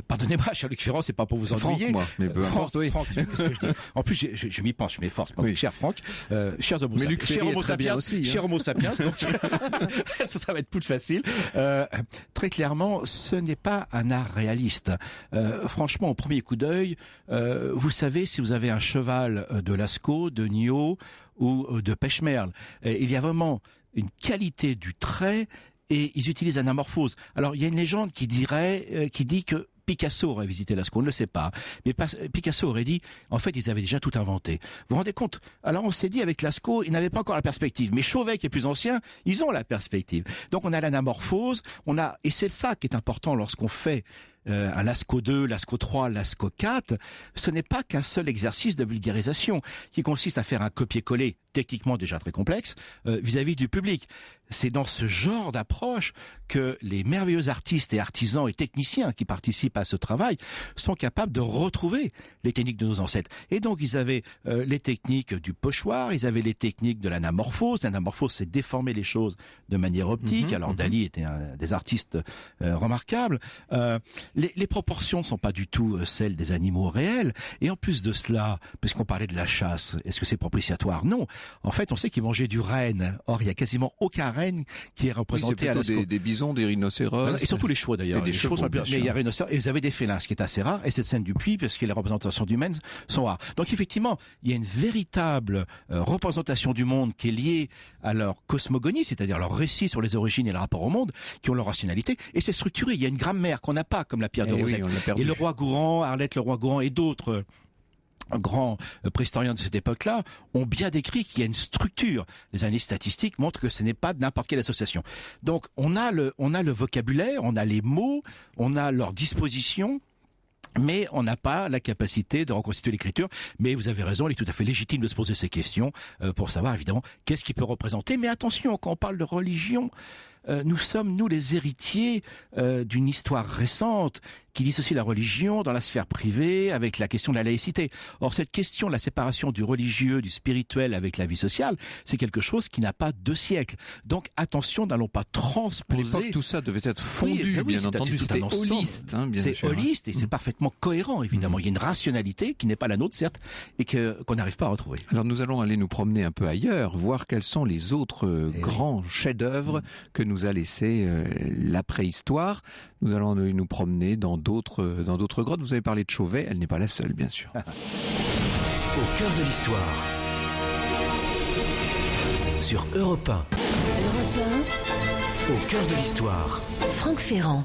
pardonnez-moi, cher Luc Ferrand, c'est pas pour vous ennuyer. Franck, moi, mais peu importe, oui. Franck, en plus, je m'y penche, je m'efforce. Oui. Cher Franck, chers Homo sapiens. Mais Luc Ferry est très bien aussi. Cher Homo sapiens, donc ça va être plus facile. Très clairement, ce n'est pas un art réaliste. Franchement, au premier coup d'œil, vous savez, si vous avez un cheval de Lascaux, de Niaux ou de Pêche-Merle, il y a vraiment une qualité du trait. Et ils utilisent l'anamorphose. Alors, il y a une légende qui dit que Picasso aurait visité Lascaux, on ne le sait pas. Mais Picasso aurait dit, en fait, ils avaient déjà tout inventé. Vous vous rendez compte? Alors, on s'est dit, avec Lascaux, ils n'avaient pas encore la perspective. Mais Chauvet, qui est plus ancien, ils ont la perspective. Donc, on a l'anamorphose, et c'est ça qui est important lorsqu'on fait un Lascaux 2, Lascaux 3, Lascaux 4, ce n'est pas qu'un seul exercice de vulgarisation qui consiste à faire un copier-coller techniquement déjà très complexe vis-à-vis du public. C'est dans ce genre d'approche que les merveilleux artistes et artisans et techniciens qui participent à ce travail sont capables de retrouver les techniques de nos ancêtres. Et donc ils avaient les techniques du pochoir, ils avaient les techniques de l'anamorphose. L'anamorphose, c'est déformer les choses de manière optique. Alors Dali était un des artistes remarquables. Les proportions ne sont pas du tout celles des animaux réels. Et en plus de cela, puisqu'on parlait de la chasse, est-ce que c'est propitiatoire? Non. En fait, on sait qu'ils mangeaient du renne. Or, il y a quasiment aucun renne qui est représenté à Lascaux. Des bisons, des rhinocéros. Et surtout les chevaux d'ailleurs. Les chevaux sont mais il y a rhinocéros. Et vous avez des félins, ce qui est assez rare. Et cette scène du puits, parce que les représentations humaines sont rares. Donc effectivement, il y a une véritable représentation du monde qui est liée à leur cosmogonie, c'est-à-dire leur récit sur les origines et le rapport au monde, qui ont leur rationalité. Et c'est structuré. Il y a une grammaire qu'on n'a pas, comme la pierre de Rosette. Et le roi Gourand, Arlette le roi Gourand et d'autres grands préhistoriens de cette époque-là ont bien décrit qu'il y a une structure. Les analyses statistiques montrent que ce n'est pas n'importe quelle association. Donc on a le vocabulaire, on a les mots, on a leur disposition, mais on n'a pas la capacité de reconstituer l'écriture. Mais vous avez raison, il est tout à fait légitime de se poser ces questions pour savoir évidemment qu'est-ce qu'il peut représenter. Mais attention, quand on parle de religion, nous sommes, nous, les héritiers d'une histoire récente qui dissocie la religion dans la sphère privée avec la question de la laïcité. Or, cette question de la séparation du religieux, du spirituel avec la vie sociale, c'est quelque chose qui n'a pas 2 siècles. Donc, attention, n'allons pas transposer... À l'époque, tout ça devait être fondu, bien entendu. C'était holiste, bien sûr. C'est holiste et c'est parfaitement cohérent, évidemment. Il y a une rationalité qui n'est pas la nôtre, certes, et qu'on n'arrive pas à retrouver. Alors, nous allons aller nous promener un peu ailleurs, voir quels sont les autres grands chefs-d'œuvre que nous a laissé la préhistoire. Nous allons nous promener dans d'autres grottes. Vous avez parlé de Chauvet, elle n'est pas la seule, bien sûr. Au cœur de l'histoire. Sur Europe 1. Europe Au cœur de l'histoire. 1. Franck Ferrand.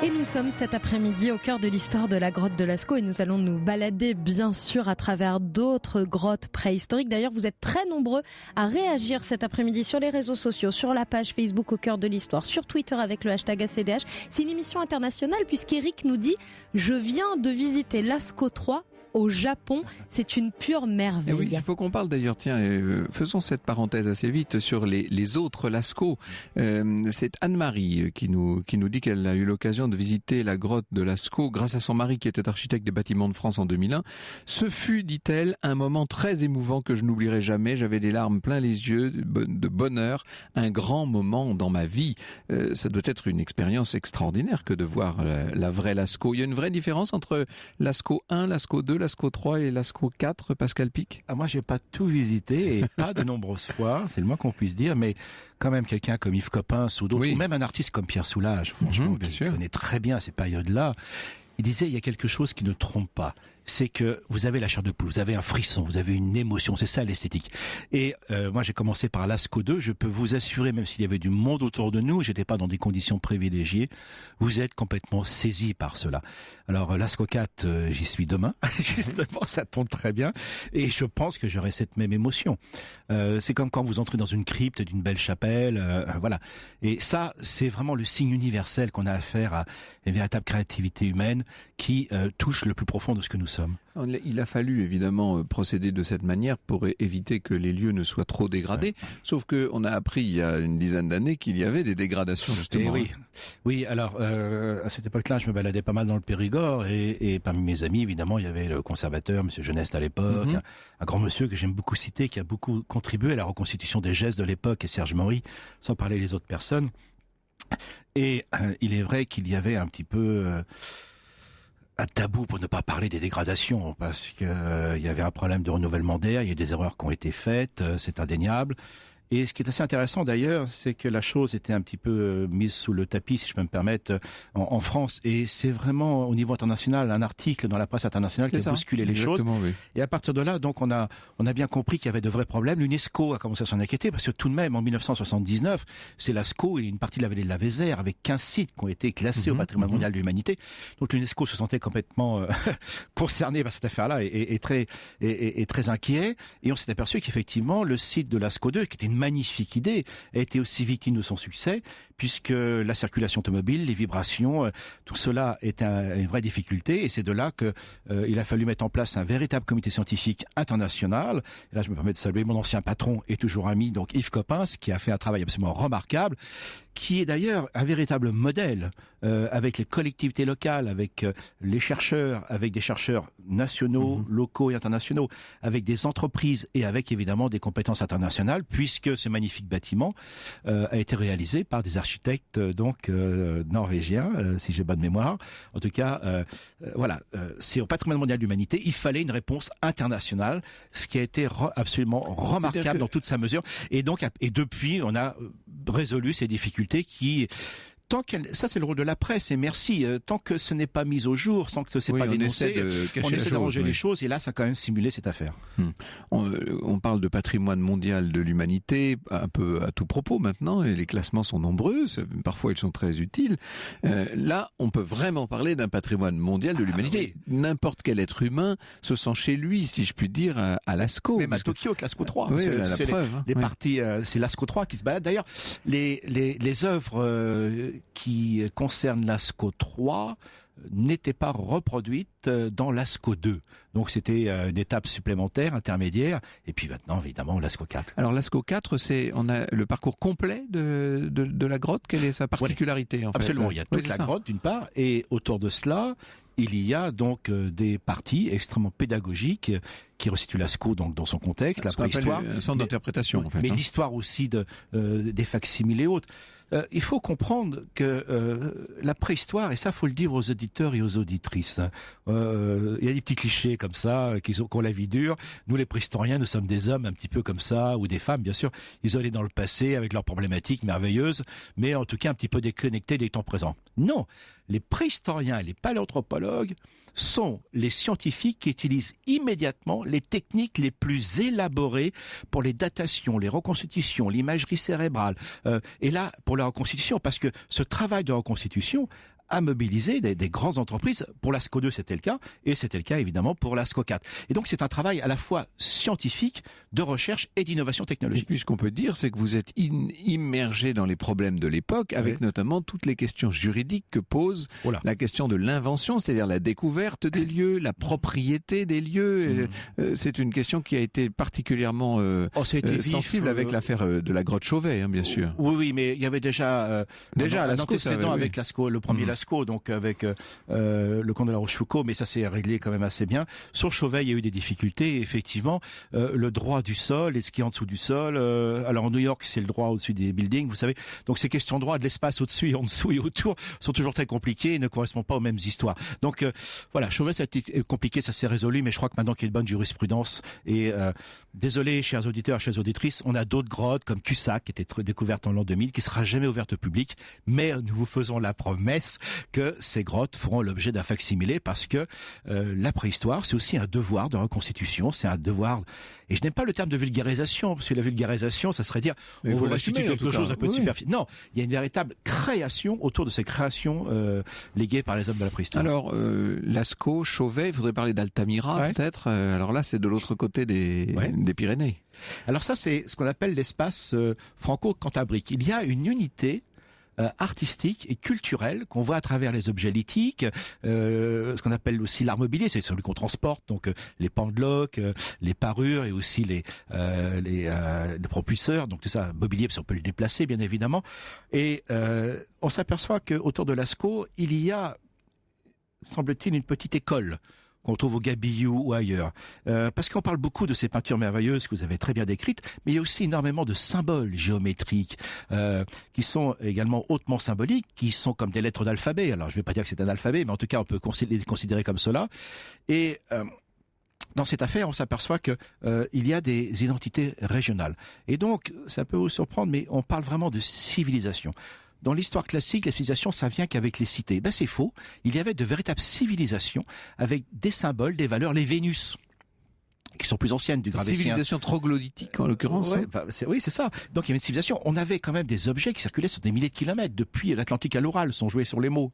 Et nous sommes cet après-midi au cœur de l'histoire de la grotte de Lascaux et nous allons nous balader bien sûr à travers d'autres grottes préhistoriques. D'ailleurs, vous êtes très nombreux à réagir cet après-midi sur les réseaux sociaux, sur la page Facebook au cœur de l'histoire, sur Twitter avec le hashtag ACDH. C'est une émission internationale puisqu'Éric nous dit « Je viens de visiter Lascaux 3 au Japon, c'est une pure merveille. » Oui, il faut qu'on parle d'ailleurs, faisons cette parenthèse assez vite sur les autres Lascaux. C'est Anne-Marie qui nous dit qu'elle a eu l'occasion de visiter la grotte de Lascaux grâce à son mari qui était architecte des bâtiments de France en 2001. Ce fut, dit-elle, un moment très émouvant que je n'oublierai jamais. J'avais les larmes plein les yeux de bonheur, un grand moment dans ma vie. Ça doit être une expérience extraordinaire que de voir la vraie Lascaux. Il y a une vraie différence entre Lascaux 1, Lascaux 2, Lascaux 3 et Lascaux 4, Pascal Pic? Moi, j'ai pas tout visité et pas de nombreuses fois, c'est le moins qu'on puisse dire, mais quand même quelqu'un comme Yves Coppens ou d'autres, ou même un artiste comme Pierre Soulages, franchement, qui connaît très bien ces périodes-là, il disait il y a quelque chose qui ne trompe pas. C'est que vous avez la chair de poule, vous avez un frisson, vous avez une émotion, c'est ça l'esthétique. Et moi j'ai commencé par Lascaux 2, je peux vous assurer, même s'il y avait du monde autour de nous, j'étais pas dans des conditions privilégiées, vous êtes complètement saisi par cela. Alors Lascaux 4, j'y suis demain, justement, ça tombe très bien, et je pense que j'aurai cette même émotion. C'est comme quand vous entrez dans une crypte d'une belle chapelle, voilà. Et ça, c'est vraiment le signe universel qu'on a affaire à une véritable créativité humaine qui touche le plus profond de ce que nous sommes. Il a fallu évidemment procéder de cette manière pour éviter que les lieux ne soient trop dégradés. Sauf que on a appris il y a une dizaine d'années qu'il y avait des dégradations justement. Oui. Alors à cette époque-là, je me baladais pas mal dans le Périgord et parmi mes amis, évidemment, il y avait le conservateur, Monsieur Geneste à l'époque, un grand monsieur que j'aime beaucoup citer, qui a beaucoup contribué à la reconstitution des gestes de l'époque, et Serge Maury, sans parler des autres personnes. Et il est vrai qu'il y avait un petit peu un tabou pour ne pas parler des dégradations, parce que il y avait un problème de renouvellement d'air, il y a des erreurs qui ont été faites, c'est indéniable. Et ce qui est assez intéressant d'ailleurs, c'est que la chose était un petit peu mise sous le tapis, si je peux me permettre, en France. Et c'est vraiment au niveau international un article dans la presse internationale qui a bousculé les choses. Oui. Et à partir de là, donc on a bien compris qu'il y avait de vrais problèmes. L'UNESCO a commencé à s'en inquiéter parce que tout de même, en 1979, c'est Lascaux et une partie de la vallée de la Vézère avec 15 sites qui ont été classés au patrimoine mondial de l'humanité. Donc l'UNESCO se sentait complètement concerné par cette affaire-là et très inquiet. Et on s'est aperçu qu'effectivement, le site de Lascaux 2, qui était une magnifique idée, a été aussi victime de son succès, puisque la circulation automobile, les vibrations, tout cela est une vraie difficulté, et c'est de là que il a fallu mettre en place un véritable comité scientifique international. Et là, je me permets de saluer mon ancien patron et toujours ami, donc Yves Coppens, qui a fait un travail absolument remarquable, qui est d'ailleurs un véritable modèle avec les collectivités locales, avec les chercheurs, avec des chercheurs nationaux, locaux et internationaux, avec des entreprises et avec évidemment des compétences internationales, puisque ce magnifique bâtiment a été réalisé par des architectes norvégiens, si j'ai bonne mémoire. En tout cas, voilà, c'est au patrimoine mondial de l'humanité. Il fallait une réponse internationale, ce qui a été absolument remarquable dans toute sa mesure. Et donc, depuis, on a résolu ces difficultés qui... Ça c'est le rôle de la presse, et merci, tant que ce n'est pas mis au jour, sans que ce n'est pas dénoncé, on essaie d'arranger les choses, et là ça a quand même simulé cette affaire. On parle de patrimoine mondial de l'humanité un peu à tout propos maintenant, et les classements sont nombreux, parfois ils sont très utiles. Là, on peut vraiment parler d'un patrimoine mondial de l'humanité. N'importe quel être humain se sent chez lui, si je puis dire, à Lascaux. Même à Tokyo, avec Lascaux 3. Oui, la preuve. Les parties, c'est Lascaux 3 qui se baladent. D'ailleurs, les œuvres qui concerne Lascaux 3 n'étaient pas reproduites dans Lascaux 2. Donc c'était une étape supplémentaire, intermédiaire, et puis maintenant évidemment Lascaux 4. Alors Lascaux 4, on a le parcours complet de la grotte. Quelle est sa particularité en fait? Absolument, il y a toute la grotte d'une part, et autour de cela, il y a donc des parties extrêmement pédagogiques qui resituent Lascaux donc dans son contexte, la préhistoire, un centre d'interprétation en fait. Mais l'histoire aussi des facsimilés et autres. Il faut comprendre que la préhistoire, et ça faut le dire aux auditeurs et aux auditrices, il y a des petits clichés comme ça qui ont la vie dure. Nous les préhistoriens, nous sommes des hommes un petit peu comme ça, ou des femmes bien sûr, isolés dans le passé avec leurs problématiques merveilleuses, mais en tout cas un petit peu déconnectés des temps présents. Non, les préhistoriens et les paléanthropologues sont les scientifiques qui utilisent immédiatement les techniques les plus élaborées pour les datations, les reconstitutions, l'imagerie cérébrale. Et là, pour la reconstitution, parce que ce travail de reconstitution a mobilisé des grandes entreprises. Pour Lascaux 2, c'était le cas, et c'était le cas évidemment pour Lascaux 4. Et donc c'est un travail à la fois scientifique, de recherche et d'innovation technologique. Et puis ce qu'on peut dire, c'est que vous êtes immergé dans les problèmes de l'époque, avec notamment toutes les questions juridiques que pose la question de l'invention, c'est-à-dire la découverte des lieux, la propriété des lieux. C'est une question qui a été particulièrement sensible avec l'affaire de la grotte Chauvet, bien sûr. Oui, mais il y avait déjà un antécédent avec Lascaux, le premier Lascaux, Lascaux, donc avec le comte de la Rochefoucauld, mais ça s'est réglé quand même assez bien. Sur Chauvet, il y a eu des difficultés. Et effectivement, le droit du sol et ce qui est en dessous du sol. Alors en New York, c'est le droit au-dessus des buildings, vous savez. Donc ces questions de droit, de l'espace au-dessus et en dessous et autour sont toujours très compliquées et ne correspondent pas aux mêmes histoires. Donc voilà, Chauvet, ça a été compliqué, ça s'est résolu, mais je crois que maintenant qu'il y a une bonne jurisprudence, et désolé, chers auditeurs, chères auditrices, on a d'autres grottes comme Cussac, qui était découverte en l'an 2000, qui sera jamais ouverte au public, mais nous vous faisons la promesse que ces grottes feront l'objet d'un facsimilé, parce que la préhistoire, c'est aussi un devoir de reconstitution, c'est un devoir, et je n'aime pas le terme de vulgarisation, parce que la vulgarisation, ça serait dire, on vous restitue quelque chose un peu de superficiel. Non, il y a une véritable création autour de ces créations léguées par les hommes de la préhistoire. Alors, Lascaux, Chauvet, il faudrait parler d'Altamira, peut-être. Alors là, c'est de l'autre côté des Pyrénées. Alors ça, c'est ce qu'on appelle l'espace franco-cantabrique. Il y a une unité artistique et culturelle qu'on voit à travers les objets lithiques, ce qu'on appelle aussi l'art mobilier, c'est celui qu'on transporte, donc les pendeloques, les parures et aussi les propulseurs, donc tout ça mobilier, parce qu'on peut le déplacer bien évidemment. Et on s'aperçoit qu'autour de Lascaux, il y a, semble-t-il, une petite école qu'on trouve au Gabillou ou ailleurs. Parce qu'on parle beaucoup de ces peintures merveilleuses que vous avez très bien décrites, mais il y a aussi énormément de symboles géométriques qui sont également hautement symboliques, qui sont comme des lettres d'alphabet. Alors je ne vais pas dire que c'est un alphabet, mais en tout cas on peut les considérer comme cela. Et dans cette affaire, on s'aperçoit que il y a des identités régionales. Et donc, ça peut vous surprendre, mais on parle vraiment de civilisation. Dans l'histoire classique, la civilisation, ça vient qu'avec les cités. Ben, c'est faux. Il y avait de véritables civilisations avec des symboles, des valeurs, les Vénus, qui sont plus anciennes du Gravétien. Civilisation troglodytique, en l'occurrence. Oui, c'est ça. Donc, il y avait une civilisation. On avait quand même des objets qui circulaient sur des milliers de kilomètres, depuis l'Atlantique à l'Oural, sont joués sur les mots.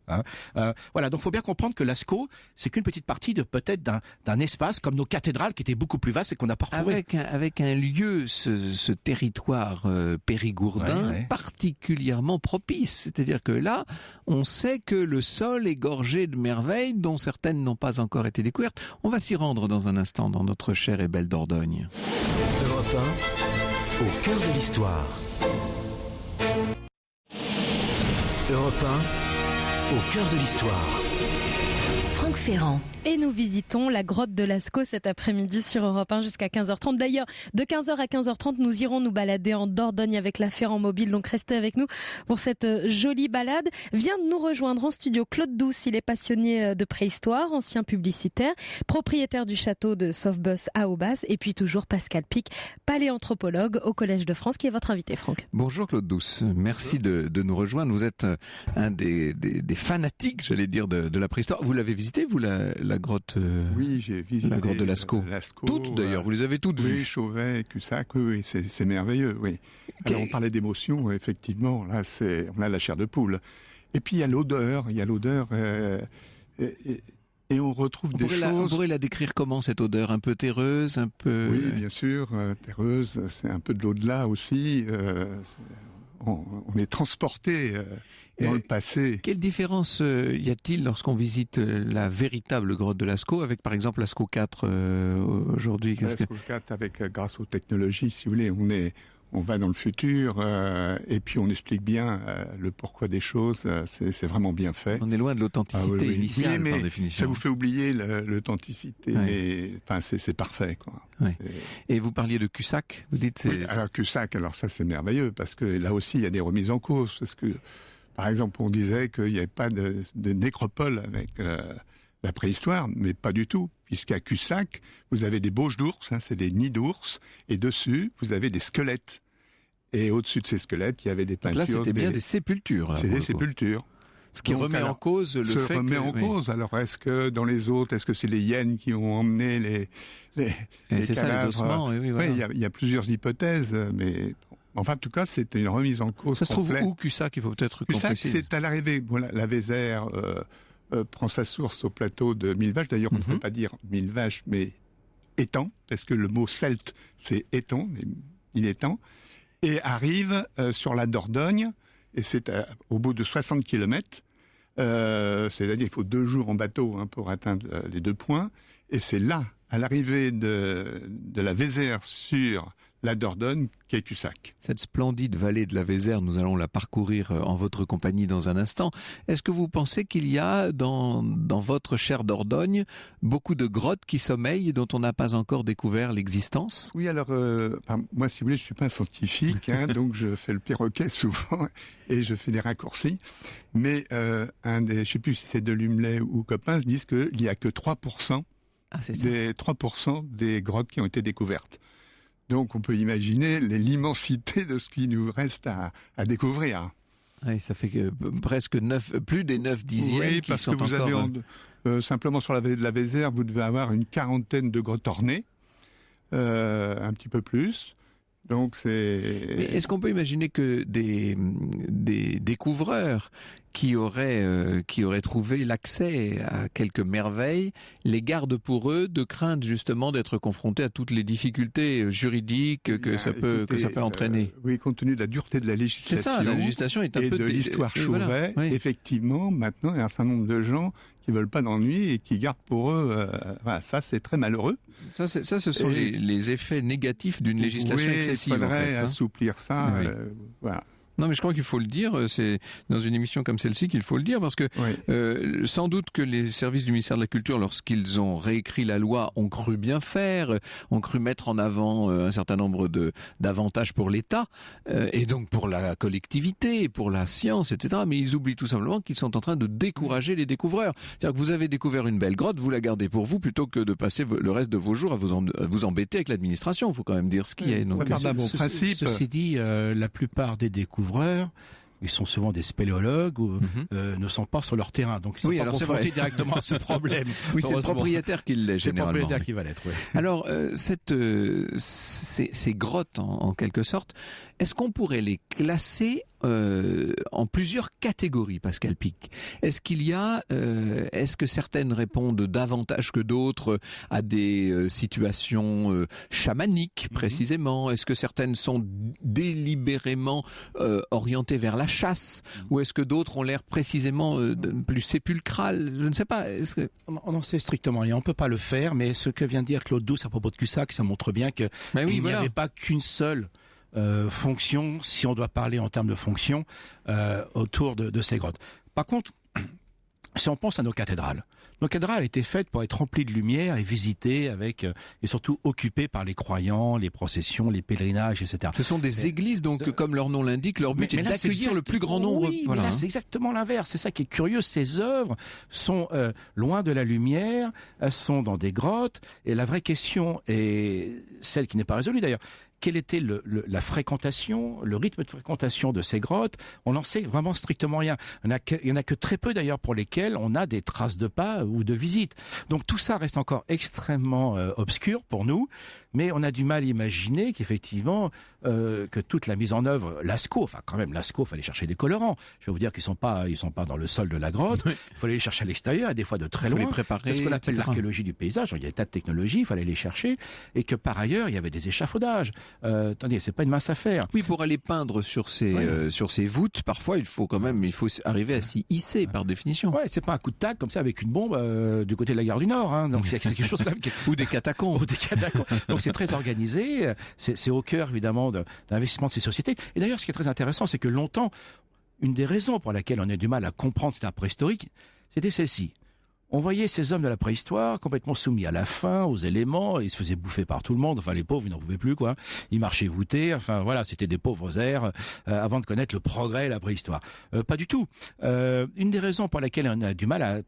Voilà. Donc, il faut bien comprendre que Lascaux, c'est qu'une petite partie de peut-être d'un espace comme nos cathédrales, qui étaient beaucoup plus vastes et qu'on a parcouru. Avec un lieu, ce territoire périgourdin, particulièrement propice. C'est-à-dire que là, on sait que le sol est gorgé de merveilles dont certaines n'ont pas encore été découvertes. On va s'y rendre dans un instant dans notre chère et belle Dordogne. Europe 1, au cœur de l'histoire. Europe 1, au cœur de l'histoire. Franck Ferrand. Et nous visitons la grotte de Lascaux cet après-midi sur Europe 1 jusqu'à 15h30. D'ailleurs, de 15h à 15h30, nous irons nous balader en Dordogne avec la Ferrand Mobile. Donc restez avec nous pour cette jolie balade. Vient de nous rejoindre en studio Claude Douce. Il est passionné de préhistoire, ancien publicitaire, propriétaire du château de Saufbus à Aubas. Et puis toujours Pascal Pic, paléanthropologue au Collège de France, qui est votre invité, Franck. Bonjour Claude Douce. Merci de nous rejoindre. Vous êtes un des fanatiques, j'allais dire, de la préhistoire. Vous l'avez visité, vous, la grotte Oui, j'ai visité la grotte de Lascaux. Toutes d'ailleurs, vous les avez toutes vues. Oui, Chauvet, Cussac, oui, c'est merveilleux, oui. Alors, on parlait d'émotion, effectivement, là, on a la chair de poule. Et puis il y a l'odeur, et on retrouve des choses... On pourrait la décrire comment, cette odeur? Un peu terreuse, un peu... Oui, bien sûr, terreuse, c'est un peu de l'au-delà aussi. On est transporté dans le passé. Quelle différence y a-t-il lorsqu'on visite la véritable grotte de Lascaux avec, par exemple, Lascaux 4 aujourd'hui? Lascaux 4, grâce aux technologies, si vous voulez, on va dans le futur et puis on explique bien le pourquoi des choses. C'est vraiment bien fait. On est loin de l'authenticité initiale, par définition. Ça vous fait oublier l'authenticité, mais enfin c'est parfait, quoi. Oui. Et vous parliez de Cussac, vous dites. Alors Cussac, alors ça c'est merveilleux parce que là aussi il y a des remises en cause parce que par exemple on disait qu'il n'y avait pas de nécropole avec la préhistoire, mais pas du tout, puisqu'à Cussac, vous avez des bauches d'ours, c'est des nids d'ours, et dessus, vous avez des squelettes. Et au-dessus de ces squelettes, il y avait des peintures. Donc là, c'était bien des sépultures. C'est des sépultures. Ce qui remet en cause le fait que... remet en cause. Alors, est-ce que dans les autres, est-ce que c'est les hyènes qui ont emmené les c'est cadavres? Ça, les ossements, oui, voilà. Oui, il y a plusieurs hypothèses, mais... Enfin, en tout cas, c'était une remise en cause. Ça se trouve où, Cussac? Il faut peut-être qu'on précise. Cussac, c'est à l'arrivée. Voilà, la Vézère prend sa source au plateau de Millevaches. D'ailleurs, on ne peut pas dire Millevaches, mais étang, parce que le mot celte, c'est étang, il est temps, et arrive sur la Dordogne, et c'est au bout de 60 kilomètres, c'est-à-dire qu'il faut 2 jours en bateau pour atteindre les 2 points, Et c'est là, à l'arrivée de la Vézère sur la Dordogne, qu'est Cussac. Cette splendide vallée de la Vézère, nous allons la parcourir en votre compagnie dans un instant. Est-ce que vous pensez qu'il y a dans votre chère Dordogne beaucoup de grottes qui sommeillent et dont on n'a pas encore découvert l'existence ? Oui, alors, moi, si vous voulez, je suis pas un scientifique, donc je fais le perroquet souvent et je fais des raccourcis. Mais je sais plus si c'est Delumelet ou Coppens, disent qu'il y a que 3%, des 3% des grottes qui ont été découvertes. Donc on peut imaginer l'immensité de ce qui nous reste à découvrir. Oui, ça fait que presque plus des 9 dixièmes qui sont encore... Oui, parce que vous avez simplement sur la vallée de la Vézère, vous devez avoir une quarantaine de grottes ornées, un petit peu plus. Donc c'est... Mais est-ce qu'on peut imaginer que des découvreurs qui auraient trouvé l'accès à quelques merveilles les gardent pour eux de crainte justement d'être confrontés à toutes les difficultés juridiques que ça peut entraîner? Oui, compte tenu de la dureté de la législation. C'est ça, la législation est un peu de l'histoire Chauvet. Voilà, oui. Effectivement, maintenant, il y a un certain nombre de gens qui veulent pas d'ennui et qui gardent pour eux. Voilà, ça, c'est très malheureux. Ça, ce sont les effets négatifs d'une législation excessive. Il faudrait assouplir ça. Oui. Voilà. Non, mais je crois qu'il faut le dire. C'est dans une émission comme celle-ci qu'il faut le dire parce que sans doute que les services du ministère de la Culture, lorsqu'ils ont réécrit la loi, ont cru bien faire, ont cru mettre en avant un certain nombre d'avantages pour l'État et donc pour la collectivité, pour la science, etc. Mais ils oublient tout simplement qu'ils sont en train de décourager les découvreurs. C'est-à-dire que vous avez découvert une belle grotte, vous la gardez pour vous plutôt que de passer le reste de vos jours à vous embêter avec l'administration. Il faut quand même dire ce qui est. Donc, ça part d'un bon principe. Ceci dit, la plupart des découvreurs, ils sont souvent des spéléologues ou ne sont pas sur leur terrain, donc ils sont pas confrontés directement à ce problème. Oui, c'est le propriétaire qui l'est généralement. C'est le propriétaire qui va l'être. Oui. Alors, ces grottes, en quelque sorte, est-ce qu'on pourrait les classer en plusieurs catégories, Pascal Pic? Est-ce que certaines répondent davantage que d'autres à des situations chamaniques, précisément? Est-ce que certaines sont délibérément orientées vers la chasse? Ou est-ce que d'autres ont l'air précisément plus sépulcrales? Je ne sais pas. On n'en sait strictement rien. On ne peut pas le faire, mais ce que vient de dire Claude Douce à propos de Cussac, ça montre bien qu'il n'y avait pas qu'une seule fonction, si on doit parler en termes de fonction, autour de ces grottes. Par contre, si on pense à nos cathédrales étaient faites pour être remplies de lumière et visitées et surtout occupées par les croyants, les processions, les pèlerinages, etc. Ce sont des églises, donc, comme leur nom l'indique, leur but est d'accueillir le plus grand nombre. Oui, voilà, mais là, c'est exactement l'inverse. C'est ça qui est curieux. Ces œuvres sont loin de la lumière, elles sont dans des grottes, et la vraie question est celle qui n'est pas résolue d'ailleurs. Quelle était la fréquentation, le rythme de fréquentation de ces grottes? On n'en sait vraiment strictement rien. Il y en a que très peu d'ailleurs pour lesquels on a des traces de pas ou de visites. Donc tout ça reste encore extrêmement obscur pour nous, mais on a du mal à imaginer qu'effectivement que toute la mise en œuvre, Lascaux, fallait chercher des colorants. Je vais vous dire qu'ils sont pas dans le sol de la grotte. Il fallait les chercher à l'extérieur, des fois de très loin. Les préparer. C'est ce qu'on appelle l'archéologie du paysage. Il y a des tas de technologies, il fallait les chercher, et que par ailleurs il y avait des échafaudages. Attendez, c'est pas une mince affaire. Oui, pour aller peindre sur ces voûtes, parfois il faut arriver à s'y hisser par définition. Ouais, c'est pas un coup de tac comme ça avec une bombe du côté de la gare du Nord. Hein. Donc c'est quelque chose quand même ou des catacombes. Donc c'est très organisé. C'est au cœur évidemment de l'investissement de ces sociétés. Et d'ailleurs, ce qui est très intéressant, c'est que longtemps, une des raisons pour laquelle on a du mal à comprendre cet art préhistorique, c'était celle-ci. On voyait ces hommes de la préhistoire complètement soumis à la faim, aux éléments, ils se faisaient bouffer par tout le monde, enfin les pauvres, ils n'en pouvaient plus, quoi. Ils marchaient voûtés, enfin voilà, c'était des pauvres airs avant de connaître le progrès et la préhistoire. Pas du tout. Une des raisons pour laquelle on a du mal à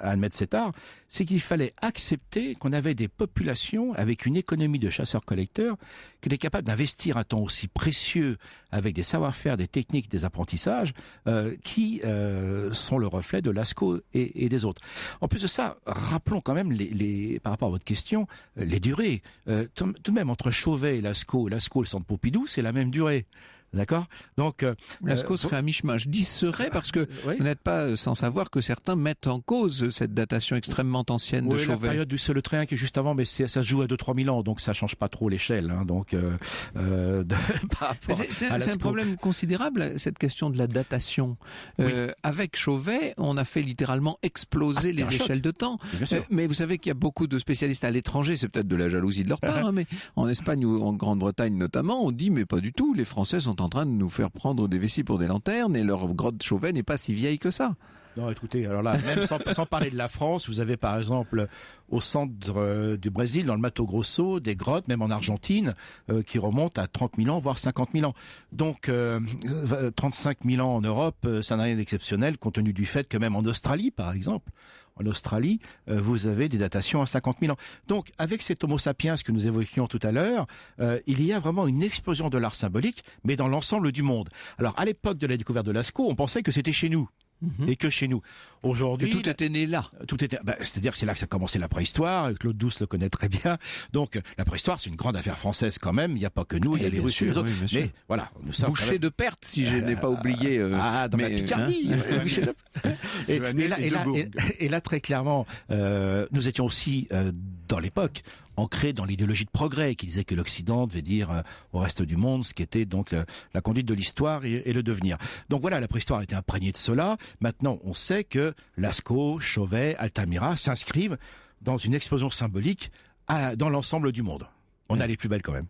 admettre cet art, c'est qu'il fallait accepter qu'on avait des populations avec une économie de chasseurs-collecteurs qui étaient capables d'investir un temps aussi précieux avec des savoir-faire, des techniques, des apprentissages qui sont le reflet de Lascaux et des autres. En plus de ça, rappelons quand même par rapport à votre question, les durées. Tout de même, entre Chauvet et Lascaux, le centre Pompidou, c'est la même durée. D'accord. Donc Lascaux serait à mi-chemin. Je dis serait parce que oui. vous n'êtes pas sans savoir que certains mettent en cause cette datation extrêmement ancienne de Oui, la Chauvet. période du Seletréen qui est juste avant, mais ça se joue à 2-3 000 ans, donc ça change pas trop l'échelle. Hein, donc par rapport C'est à un Lascaux. problème considérable, cette question de la datation. Avec Chauvet, on a fait littéralement exploser c'était un les choc. échelles de temps. Bien sûr. Mais vous savez qu'il y a beaucoup de spécialistes à l'étranger, c'est peut-être de la jalousie de leur part, hein, mais en Espagne ou en Grande-Bretagne notamment, on dit mais pas du tout, les Français sont en train de nous faire prendre des vessies pour des lanternes et leur grotte Chauvet n'est pas si vieille que ça. Non, écoutez, alors là, même sans parler de la France, vous avez par exemple au centre du Brésil, dans le Mato Grosso, des grottes, même en Argentine, qui remontent à 30 000 ans, voire 50 000 ans. Donc 35 000 ans en Europe, ça n'a rien d'exceptionnel, compte tenu du fait que même en Australie, par exemple, vous avez des datations à 50 000 ans. Donc, avec cet Homo sapiens que nous évoquions tout à l'heure, il y a vraiment une explosion de l'art symbolique, mais dans l'ensemble du monde. Alors, à l'époque de la découverte de Lascaux, on pensait que c'était chez nous. Et que chez nous. Aujourd'hui, Et tout était né là. C'est-à-dire que c'est là que ça a commencé la préhistoire. Claude Douce le connaît très bien. Donc, la préhistoire, c'est une grande affaire française quand même. Il n'y a pas que nous, il y a les Russes et les autres. Oui, mais voilà, nous sommes Boucher de perte, si je n'ai pas oublié. dans la Picardie. Boucher de... et là, très clairement, nous étions aussi dans l'époque ancré dans l'idéologie de progrès qui disait que l'Occident devait dire au reste du monde ce qui était donc la conduite de l'histoire et le devenir. Donc voilà, la préhistoire a été imprégnée de cela. Maintenant, on sait que Lascaux, Chauvet, Altamira s'inscrivent dans une explosion symbolique dans l'ensemble du monde. On a les plus belles quand même.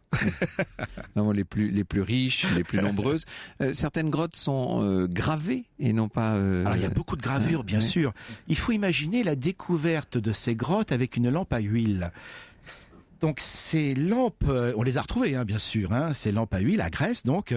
Non, les plus riches, les plus nombreuses. Certaines grottes sont gravées et non pas... Alors il y a beaucoup de gravures, bien sûr. Il faut imaginer la découverte de ces grottes avec une lampe à huile. Donc ces lampes, on les a retrouvées, bien sûr. Ces lampes à huile, à Grèce, donc,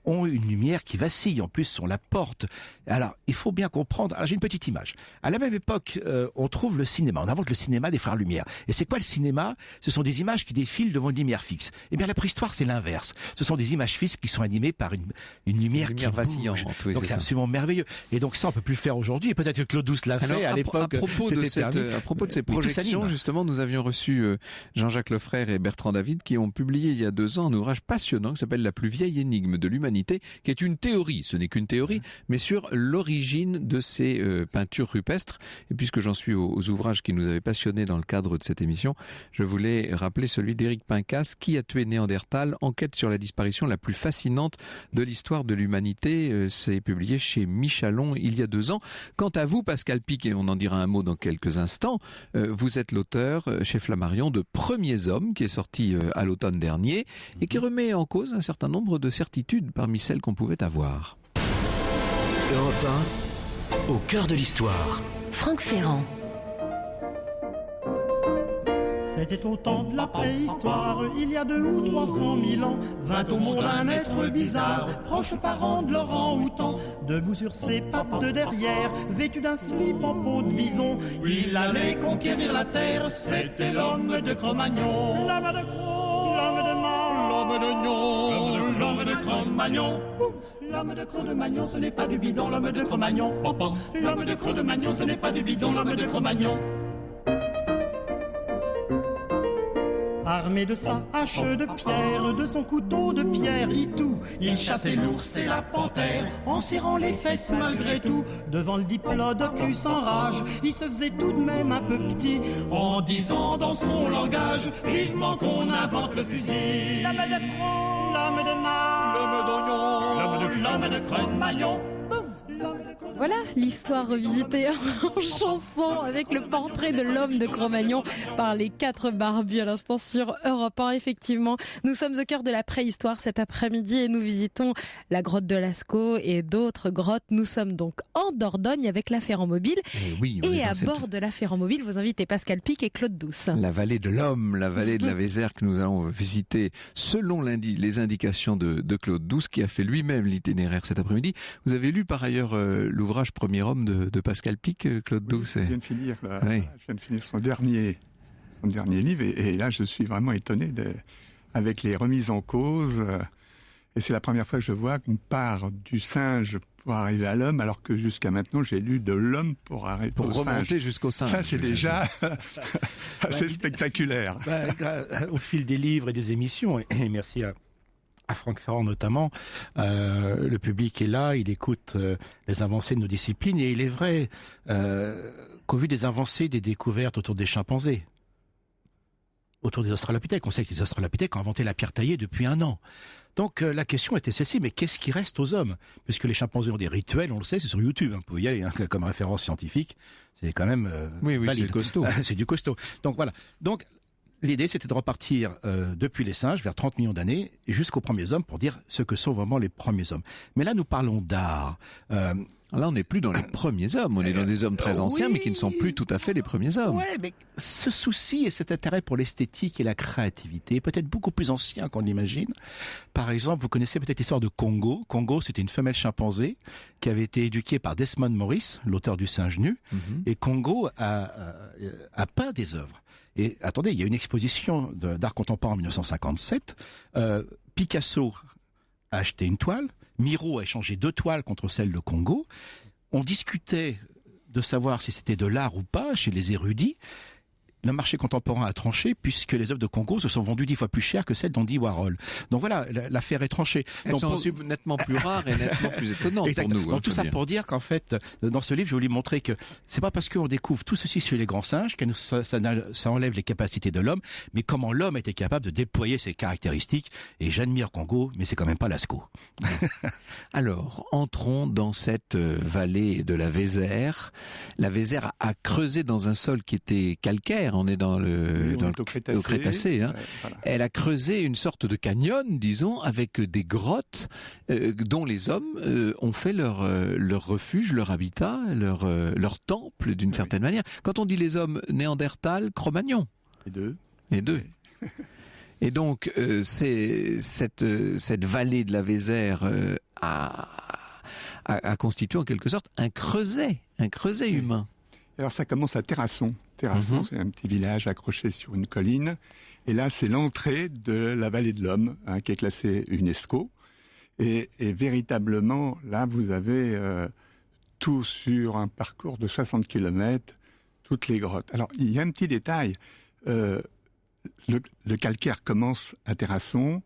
ont une lumière qui vacille. En plus, on la porte. Alors, il faut bien comprendre. Alors, j'ai une petite image. À la même époque, on trouve le cinéma. On invente le cinéma des frères Lumière. Et c'est quoi le cinéma ? Ce sont des images qui défilent devant une lumière fixe. Eh bien, la préhistoire, c'est l'inverse. Ce sont des images fixes qui sont animées par une lumière qui vacillante. Oui, donc, c'est absolument merveilleux. Et donc, ça, on peut plus le faire aujourd'hui. Et peut-être que Claude Douce l'a fait à l'époque. À propos de ces projections, justement, nous avions reçu Jean-Jacques Lefrère et Bertrand David qui ont publié il y a 2 ans un ouvrage passionnant qui s'appelle La plus vieille énigme de l'humanité, qui est une théorie, ce n'est qu'une théorie, mais sur l'origine de ces peintures rupestres. Et puisque j'en suis aux ouvrages qui nous avaient passionnés dans le cadre de cette émission, je voulais rappeler celui d'Éric Pincas, Qui a tué Néandertal, enquête sur la disparition la plus fascinante de l'histoire de l'humanité. C'est publié chez Michalon il y a 2 ans. Quant à vous, Pascal Pic, et on en dira un mot dans quelques instants, vous êtes l'auteur chez Flammarion de Premiers Hommes, qui est sorti à l'automne dernier et qui remet en cause un certain nombre de certitudes parmi celles qu'on pouvait avoir. Europe 1, au cœur de l'histoire. Franck Ferrand. C'était au temps de la préhistoire, il y a 200 ou 300 000 ans, vint au monde un être bizarre, proche parent de l'orang-outan, debout sur ses pattes de derrière, vêtu d'un slip en peau de bison, il allait conquérir la terre, c'était l'homme de Cro-Magnon. L'homme de Cro, l'homme de Man, l'homme de Gnon, l'homme de Cro-Magnon. L'homme de Cro-Magnon, ce n'est pas du bidon, l'homme de Cro-Magnon. L'homme de Cro-Magnon, ce n'est pas du bidon, l'homme de Cro-Magnon. Armé de sa hache de pierre, de son couteau de pierre itou, il chassait l'ours et la panthère, en serrant les fesses malgré tout. Devant le diplodocus en rage, il se faisait tout de même un peu petit, en disant dans son langage, vivement qu'on invente le fusil. L'homme de Cro, l'homme de Man, l'homme d'Oignon, l'homme de Cro-Magnon. Voilà l'histoire revisitée en chanson avec le portrait de l'homme de Cro-Magnon par les 4 barbus à l'instant sur Europe 1. Effectivement, nous sommes au cœur de la préhistoire cet après-midi et nous visitons la grotte de Lascaux et d'autres grottes. Nous sommes donc en Dordogne avec la Ferrand-Mobile. Et à bord de la Ferrand-Mobile, vos invités Pascal Pic et Claude Douce. La vallée de l'homme, la vallée de la Vézère que nous allons visiter selon les indications de Claude Douce qui a fait lui-même l'itinéraire cet après-midi. Vous avez lu par ailleurs l'ouvrage Premier Homme de Pascal Pic, Claude Douce. Je viens de finir son dernier livre et là je suis vraiment étonné avec les remises en cause. Et c'est la première fois que je vois qu'on part du singe pour arriver à l'homme, alors que jusqu'à maintenant j'ai lu de l'homme pour arriver au singe. Remonter jusqu'au singe. Ça c'est déjà assez spectaculaire. Au fil des livres et des émissions, et merci à À Francfort notamment, le public est là, il écoute les avancées de nos disciplines, et il est vrai qu'au vu des avancées, des découvertes autour des chimpanzés, autour des australopithèques, on sait que les australopithèques ont inventé la pierre taillée depuis 1 an. Donc la question était celle-ci, mais qu'est-ce qui reste aux hommes? Puisque les chimpanzés ont des rituels, on le sait, c'est sur YouTube, vous pouvez y aller comme référence scientifique, c'est quand même oui, valide. c'est costaud. C'est du costaud. Donc voilà. Donc l'idée, c'était de repartir depuis les singes, vers 30 millions d'années, jusqu'aux premiers hommes, pour dire ce que sont vraiment les premiers hommes. Mais là, nous parlons d'art. Là, on n'est plus dans les premiers hommes, on est dans des hommes très anciens, oui. mais qui ne sont plus tout à fait les premiers hommes. Ouais, mais ce souci et cet intérêt pour l'esthétique et la créativité est peut-être beaucoup plus ancien qu'on l'imagine. Par exemple, vous connaissez peut-être l'histoire de Congo. Congo, c'était une femelle chimpanzé qui avait été éduquée par Desmond Morris, l'auteur du singe nu. Et Congo a peint des œuvres. Et attendez, il y a une exposition d'art contemporain en 1957. Picasso a acheté une toile. Miro a échangé 2 toiles contre celle de Congo. On discutait de savoir si c'était de l'art ou pas chez les érudits. Le marché contemporain a tranché puisque les œuvres de Congo se sont vendues 10 fois plus cher que celles d'Andy Warhol. Donc voilà, l'affaire est tranchée. Elles Donc, sont aussi nettement plus rares et nettement plus étonnantes exactement. pour nous. Donc tout ça pour dire qu'en fait, dans ce livre, je voulais montrer que c'est pas parce qu'on découvre tout ceci chez les grands singes que ça enlève les capacités de l'homme, mais comment l'homme était capable de déployer ses caractéristiques. Et j'admire Congo, mais c'est quand même pas Lascaux. Alors, entrons dans cette vallée de la Vézère. La Vézère a creusé dans un sol qui était calcaire. On est dans au Crétacé. Hein. Ouais, voilà. Elle a creusé une sorte de canyon, disons, avec des grottes dont les hommes ont fait leur refuge, leur habitat, leur temple d'une certaine manière. Quand on dit les hommes, Néandertal, Cro-Magnon. Les deux. Et donc, c'est cette vallée de la Vézère a constitué en quelque sorte un creuset humain. Alors ça commence à Terrasson. Terrasson, c'est un petit village accroché sur une colline. Et là, c'est l'entrée de la vallée de l'Homme, qui est classée UNESCO. Et véritablement, là, vous avez tout sur un parcours de 60 km, toutes les grottes. Alors, il y a un petit détail. Le calcaire commence à Terrasson,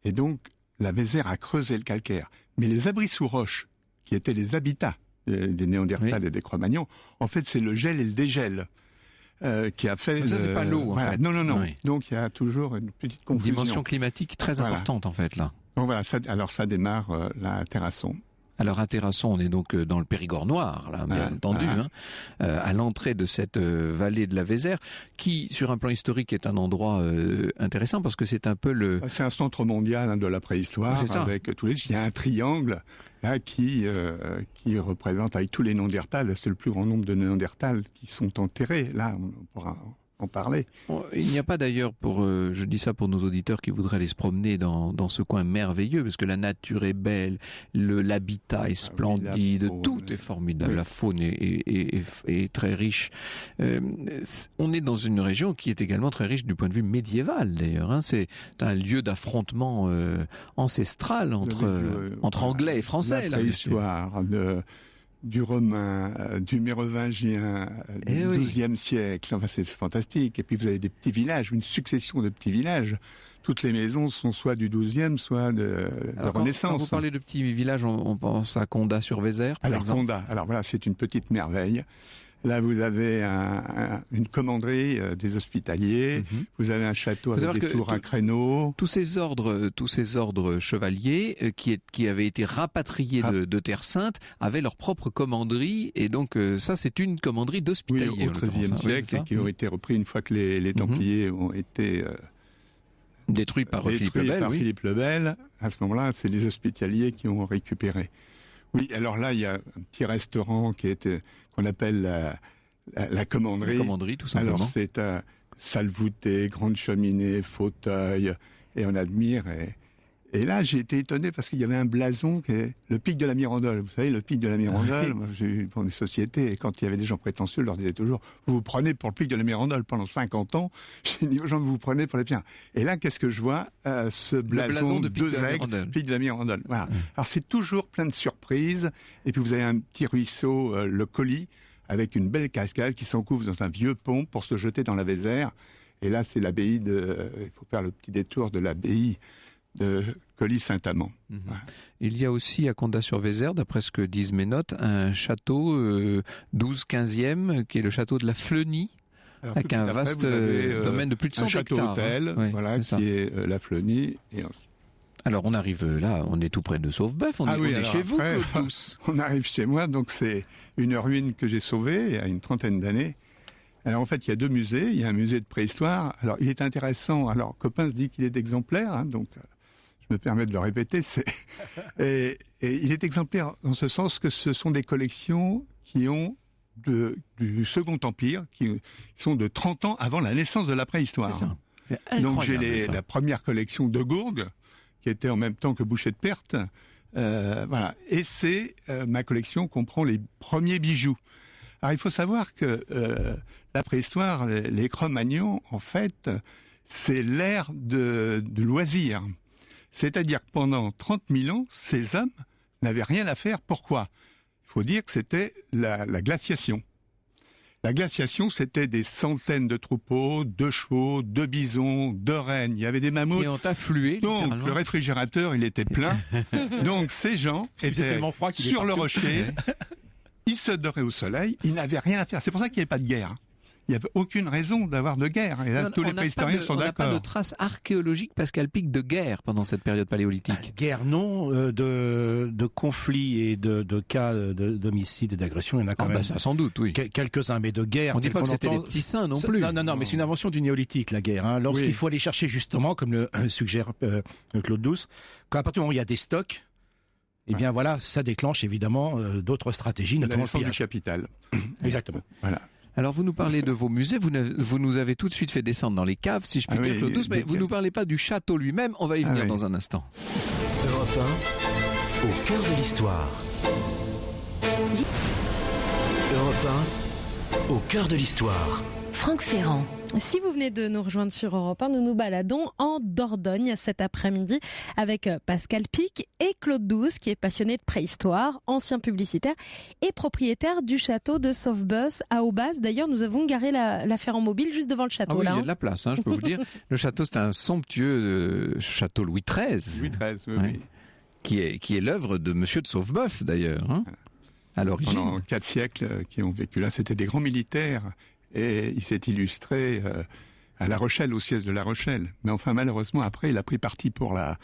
et donc la Vézère a creusé le calcaire. Mais les abris sous roche, qui étaient les habitats des Néandertals et des Cro-Magnons, en fait, c'est le gel et le dégel qui a fait... Mais ça, c'est pas l'eau, en fait. Non. Oui. Donc, il y a toujours une petite confusion. Dimension climatique très importante, en fait, là. Donc voilà, ça démarre là à Terrasson. Alors à Terrasson, on est donc dans le Périgord noir, là, bien entendu, à l'entrée de cette vallée de la Vézère, qui, sur un plan historique, est un endroit intéressant parce que c'est un peu le... C'est un centre mondial de la préhistoire, avec tous les... Il y a un triangle là qui représente, avec tous les Néandertals, c'est le plus grand nombre de Néandertals qui sont enterrés. Là, on pourra en parler. Il n'y a pas d'ailleurs, je dis ça pour nos auditeurs qui voudraient aller se promener dans ce coin merveilleux, parce que la nature est belle, l'habitat est splendide, tout est formidable, la faune est très riche. On est dans une région qui est également très riche du point de vue médiéval d'ailleurs. C'est un lieu d'affrontement ancestral entre Anglais et Français. La préhistoire du romain, du mérovingien, du XIIe siècle. Enfin, c'est fantastique. Et puis, vous avez des petits villages, une succession de petits villages. Toutes les maisons sont soit du XIIe, soit de Renaissance. Quand vous parlez de petits villages, on pense à Condat-sur-Vézère, par exemple. Condat. Alors voilà, c'est une petite merveille. Là, vous avez une commanderie des hospitaliers. Vous avez un château avec des tours à créneaux. Tous ces ordres chevaliers qui avaient été rapatriés de Terre Sainte avaient leur propre commanderie. Et donc, ça, c'est une commanderie d'hospitaliers. Oui, au XIIIe siècle, et qui ont été repris une fois que les Templiers ont été détruits par Philippe le Bel. À ce moment-là, c'est les hospitaliers qui ont récupéré. Oui, alors là, il y a un petit restaurant qu'on appelle la commanderie. La commanderie, tout simplement. Alors, c'est salle voûtée, grande cheminée, fauteuil, et on admire. Et là, j'ai été étonné parce qu'il y avait un blason qui est le pic de la Mirandole. Vous savez, le pic de la Mirandole, moi, j'ai eu dans des sociétés, et quand il y avait des gens prétentieux, je leur disais toujours, vous vous prenez pour le pic de la Mirandole pendant 50 ans. J'ai dit aux gens, vous prenez pour les piens. Et là, qu'est-ce que je vois? Ce blason de deux aigles, pic de la Mirandole. Voilà. Alors, c'est toujours plein de surprises. Et puis, vous avez un petit ruisseau, le Colis, avec une belle cascade qui s'encouvre dans un vieux pont pour se jeter dans la Vézère. Et là, c'est l'abbaye il faut faire le petit détour de l'abbaye de Colly-Saint-Amand. Voilà. Il y a aussi à Condat-sur-Vézère, d'après ce que disent mes notes, un château 12-15e qui est le château de la Fleunie. Alors, avec un vaste domaine de plus de 100 hectares. Un château-hôtel, qui est la Fleunie. Et alors on arrive là, on est tout près de Sauveboeuf, on est chez vous, Claude Douce. On arrive chez moi, donc c'est une ruine que j'ai sauvée il y a une trentaine d'années. Alors en fait, il y a 2 musées. Il y a un musée de préhistoire. Alors il est intéressant. Alors Coppin se dit qu'il est exemplaire, donc je me permets de le répéter. Et il est exemplaire dans ce sens que ce sont des collections qui ont du Second Empire, qui sont de 30 ans avant la naissance de la préhistoire. C'est ça. C'est incroyable, donc j'ai la première collection de Gourgues, qui était en même temps que Boucher de Perthes. Voilà. Et c'est ma collection comprend les premiers bijoux. Alors il faut savoir que la préhistoire, les Cro-Magnons, en fait, c'est l'ère du loisir. C'est-à-dire que pendant 30 000 ans, ces hommes n'avaient rien à faire. Pourquoi ? Il faut dire que c'était la glaciation. La glaciation, c'était des centaines de troupeaux, de chevaux, de bisons, de rennes. Il y avait des mammouths. Qui ont afflué. Donc, le réfrigérateur, il était plein. Donc, ces gens étaient sur le rocher. Ils se doraient au soleil. Ils n'avaient rien à faire. C'est pour ça qu'il n'y avait pas de guerre. Il n'y avait aucune raison d'avoir de guerre. Et là, tous les préhistoriens sont d'accord. On n'a pas de traces archéologiques, Pascal Pic, de guerre pendant cette période paléolithique. Guerre, non. De conflits et de cas d'homicides et d'agressions, il y en a quand même. Ça, sans doute, oui. Quelques-uns, mais de guerre. On ne dit pas que c'était des petits saints non plus. Non, mais c'est une invention du néolithique, la guerre. Lorsqu'il faut aller chercher justement, comme le suggère Claude Douce, qu'à partir du moment où il y a des stocks, eh bien voilà, ça déclenche évidemment d'autres stratégies, notamment le pillage du capital. Exactement. Voilà. Alors vous nous parlez de vos musées, vous nous avez tout de suite fait descendre dans les caves, si je puis dire, Claude Douce, mais vous nous parlez pas du château lui-même, on va y venir dans un instant. Europe 1, au cœur de l'histoire. Europe 1, au cœur de l'histoire. Franck Ferrand. Si vous venez de nous rejoindre sur Europe 1, nous nous baladons en Dordogne cet après-midi avec Pascal Pic et Claude Douce, qui est passionné de préhistoire, ancien publicitaire et propriétaire du château de Sauveboeuf à Aubaz. D'ailleurs, nous avons garé la Ferrand mobile juste devant le château. Il y a de la place, je peux vous dire. Le château, c'est un somptueux château Louis XIII. Louis XIII, oui. Qui est l'œuvre de Monsieur de Sauveboeuf, d'ailleurs, à l'origine. Pendant 4 siècles qui ont vécu là, c'était des grands militaires. Et il s'est illustré à La Rochelle, au siège de La Rochelle. Mais enfin, malheureusement, après, il a pris parti pour la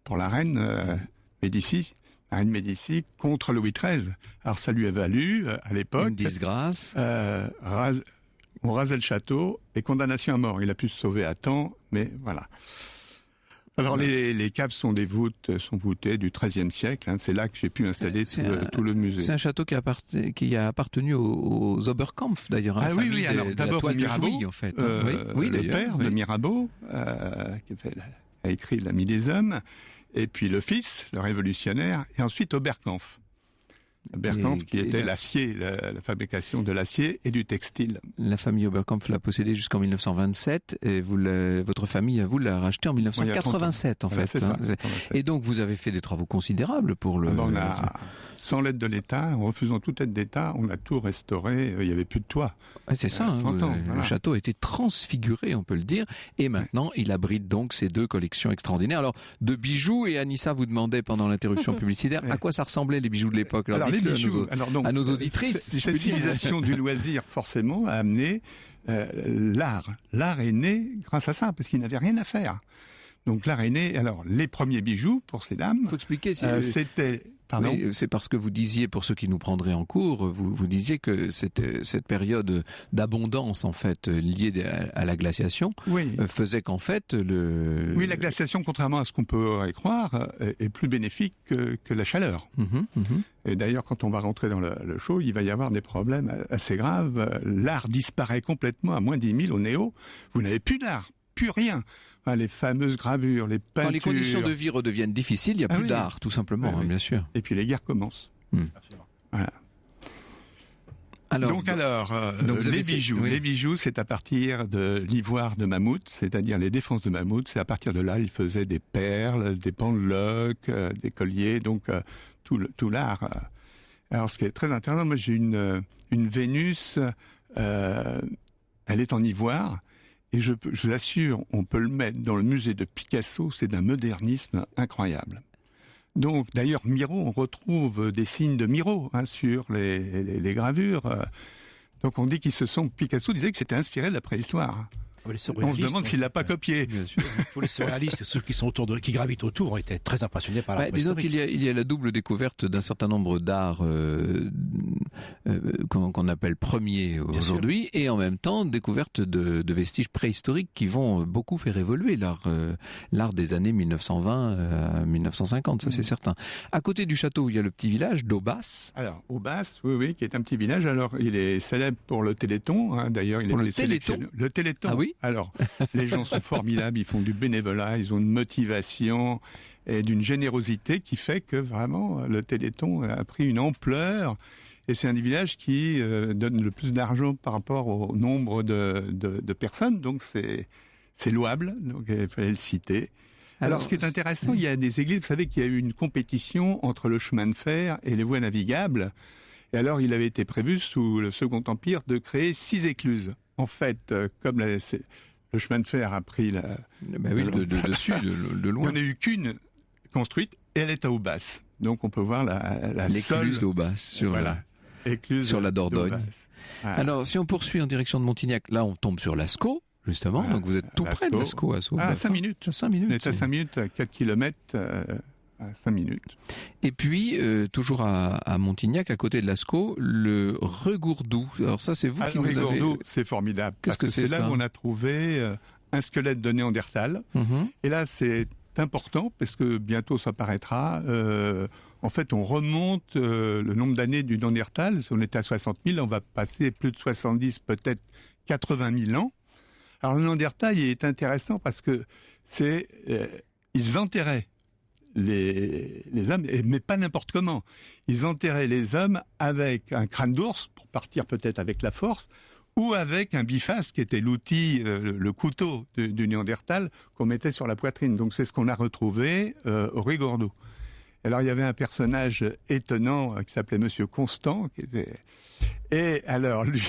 reine Médicis, la reine Médicis, contre Louis XIII. Alors, ça lui a valu, à l'époque... Une disgrâce. On rasait le château et condamnation à mort. Il a pu se sauver à temps, mais voilà. Alors les caves sont voûtées du XIIIe siècle. C'est là que j'ai pu installer tout le musée. C'est un château qui a apparttenu aux Oberkampf d'ailleurs. Ah oui. Alors d'abord Mirabeau, en fait. Le père de Mirabeau, qui a écrit L'Ami des hommes, et puis le fils, le révolutionnaire, et ensuite Oberkampf. Oberkampf qui était l'acier, la fabrication de l'acier et du textile. La famille Oberkampf l'a possédé jusqu'en 1927 et votre famille, vous l'a racheté en 1987 en fait. C'est ça, et donc vous avez fait des travaux considérables pour le... On a, sans l'aide de l'État, en refusant toute aide d'État, on a tout restauré, il n'y avait plus de toit. C'est ça, le château a été transfiguré, on peut le dire, et maintenant il abrite donc ces 2 collections extraordinaires. Alors, de bijoux, et Anissa vous demandait pendant l'interruption publicitaire, à quoi ça ressemblait les bijoux de l'époque? Alors les bijoux, à nos auditrices. Cette civilisation du loisir, forcément, a amené l'art. L'art est né grâce à ça, parce qu'il n'avait rien à faire. Donc l'art est né. Alors, les premiers bijoux, pour ces dames, il faut expliquer, c'était... Pardon ? Oui, c'est parce que vous disiez, pour ceux qui nous prendraient en cours, vous disiez que cette période d'abondance en fait liée à la glaciation faisait qu'en fait Oui, la glaciation, contrairement à ce qu'on peut croire, est plus bénéfique que la chaleur. Et d'ailleurs, quand on va rentrer dans le chaud, il va y avoir des problèmes assez graves. L'art disparaît complètement à moins 10 000 au Néo. Vous n'avez plus d'art. Plus rien. Enfin, les fameuses gravures, les peintures... Quand les conditions de vie redeviennent difficiles, il n'y a plus d'art, tout simplement, bien sûr. Et puis les guerres commencent. Voilà. Donc les bijoux. Les bijoux, c'est à partir de l'ivoire de mammouth, c'est-à-dire les défenses de mammouth. C'est à partir de là, ils faisaient des perles, des pendeloques, des colliers, donc tout l'art. Alors, ce qui est très intéressant, moi j'ai une Vénus, elle est en ivoire. Et je vous assure, on peut le mettre dans le musée de Picasso, c'est d'un modernisme incroyable. Donc, d'ailleurs, Miro, on retrouve des signes de Miro sur les gravures. Donc, on dit Picasso disait que c'était inspiré de la préhistoire. On se demande s'il l'a pas copié. Bien sûr. Tous les surréalistes, ceux qui sont qui gravitent autour, ont été très impressionnés par la disons qu'il y a la double découverte d'un certain nombre d'arts qu'on appelle premiers aujourd'hui, et en même temps découverte de vestiges préhistoriques qui vont beaucoup faire évoluer l'art des années 1920 à 1950, ça c'est certain. À côté du château, il y a le petit village d'Aubas. Alors Aubas, oui, qui est un petit village. Alors il est célèbre pour le Téléthon. D'ailleurs, il est sélectionné. Le Téléthon. Ah oui. Alors, les gens sont formidables, ils font du bénévolat, ils ont une motivation et d'une générosité qui fait que vraiment le Téléthon a pris une ampleur. Et c'est un des villages qui donne le plus d'argent par rapport au nombre de personnes, donc c'est louable, donc il fallait le citer. Alors, ce qui est intéressant, il y a des églises, vous savez qu'il y a eu une compétition entre le chemin de fer et les voies navigables. Et alors, il avait été prévu, sous le Second Empire, de créer 6 écluses. En fait, comme le chemin de fer a pris dessus, de loin. Il n'y en a eu qu'une construite, et elle est à Aubas. Donc, on peut voir l'écluse d'Aubas sur la Dordogne. Voilà. Alors, si on poursuit en direction de Montignac, là, on tombe sur Lascaux, justement. Voilà. Donc, vous êtes tout près de Lascaux. À 5 minutes. 5 minutes. On est à 5 minutes, à 4 km. À 5 minutes. Et puis, toujours à Montignac, à côté de Lascaux, le Regourdou. Alors ça, c'est vous qui nous avez... c'est formidable. Parce que c'est là où on a trouvé un squelette de Néandertal. Et là, c'est important, parce que bientôt ça paraîtra. En fait, on remonte le nombre d'années du Néandertal. Si on était à 60 000, on va passer plus de 70, peut-être 80 000 ans. Alors, le Néandertal, il est intéressant parce que ils enterraient les hommes, mais pas n'importe comment. Ils enterraient les hommes avec un crâne d'ours, pour partir peut-être avec la force, ou avec un biface, qui était l'outil, le couteau du Néandertal, qu'on mettait sur la poitrine. Donc c'est ce qu'on a retrouvé au Regourdou. Alors il y avait un personnage étonnant qui s'appelait Monsieur Constant, et alors lui,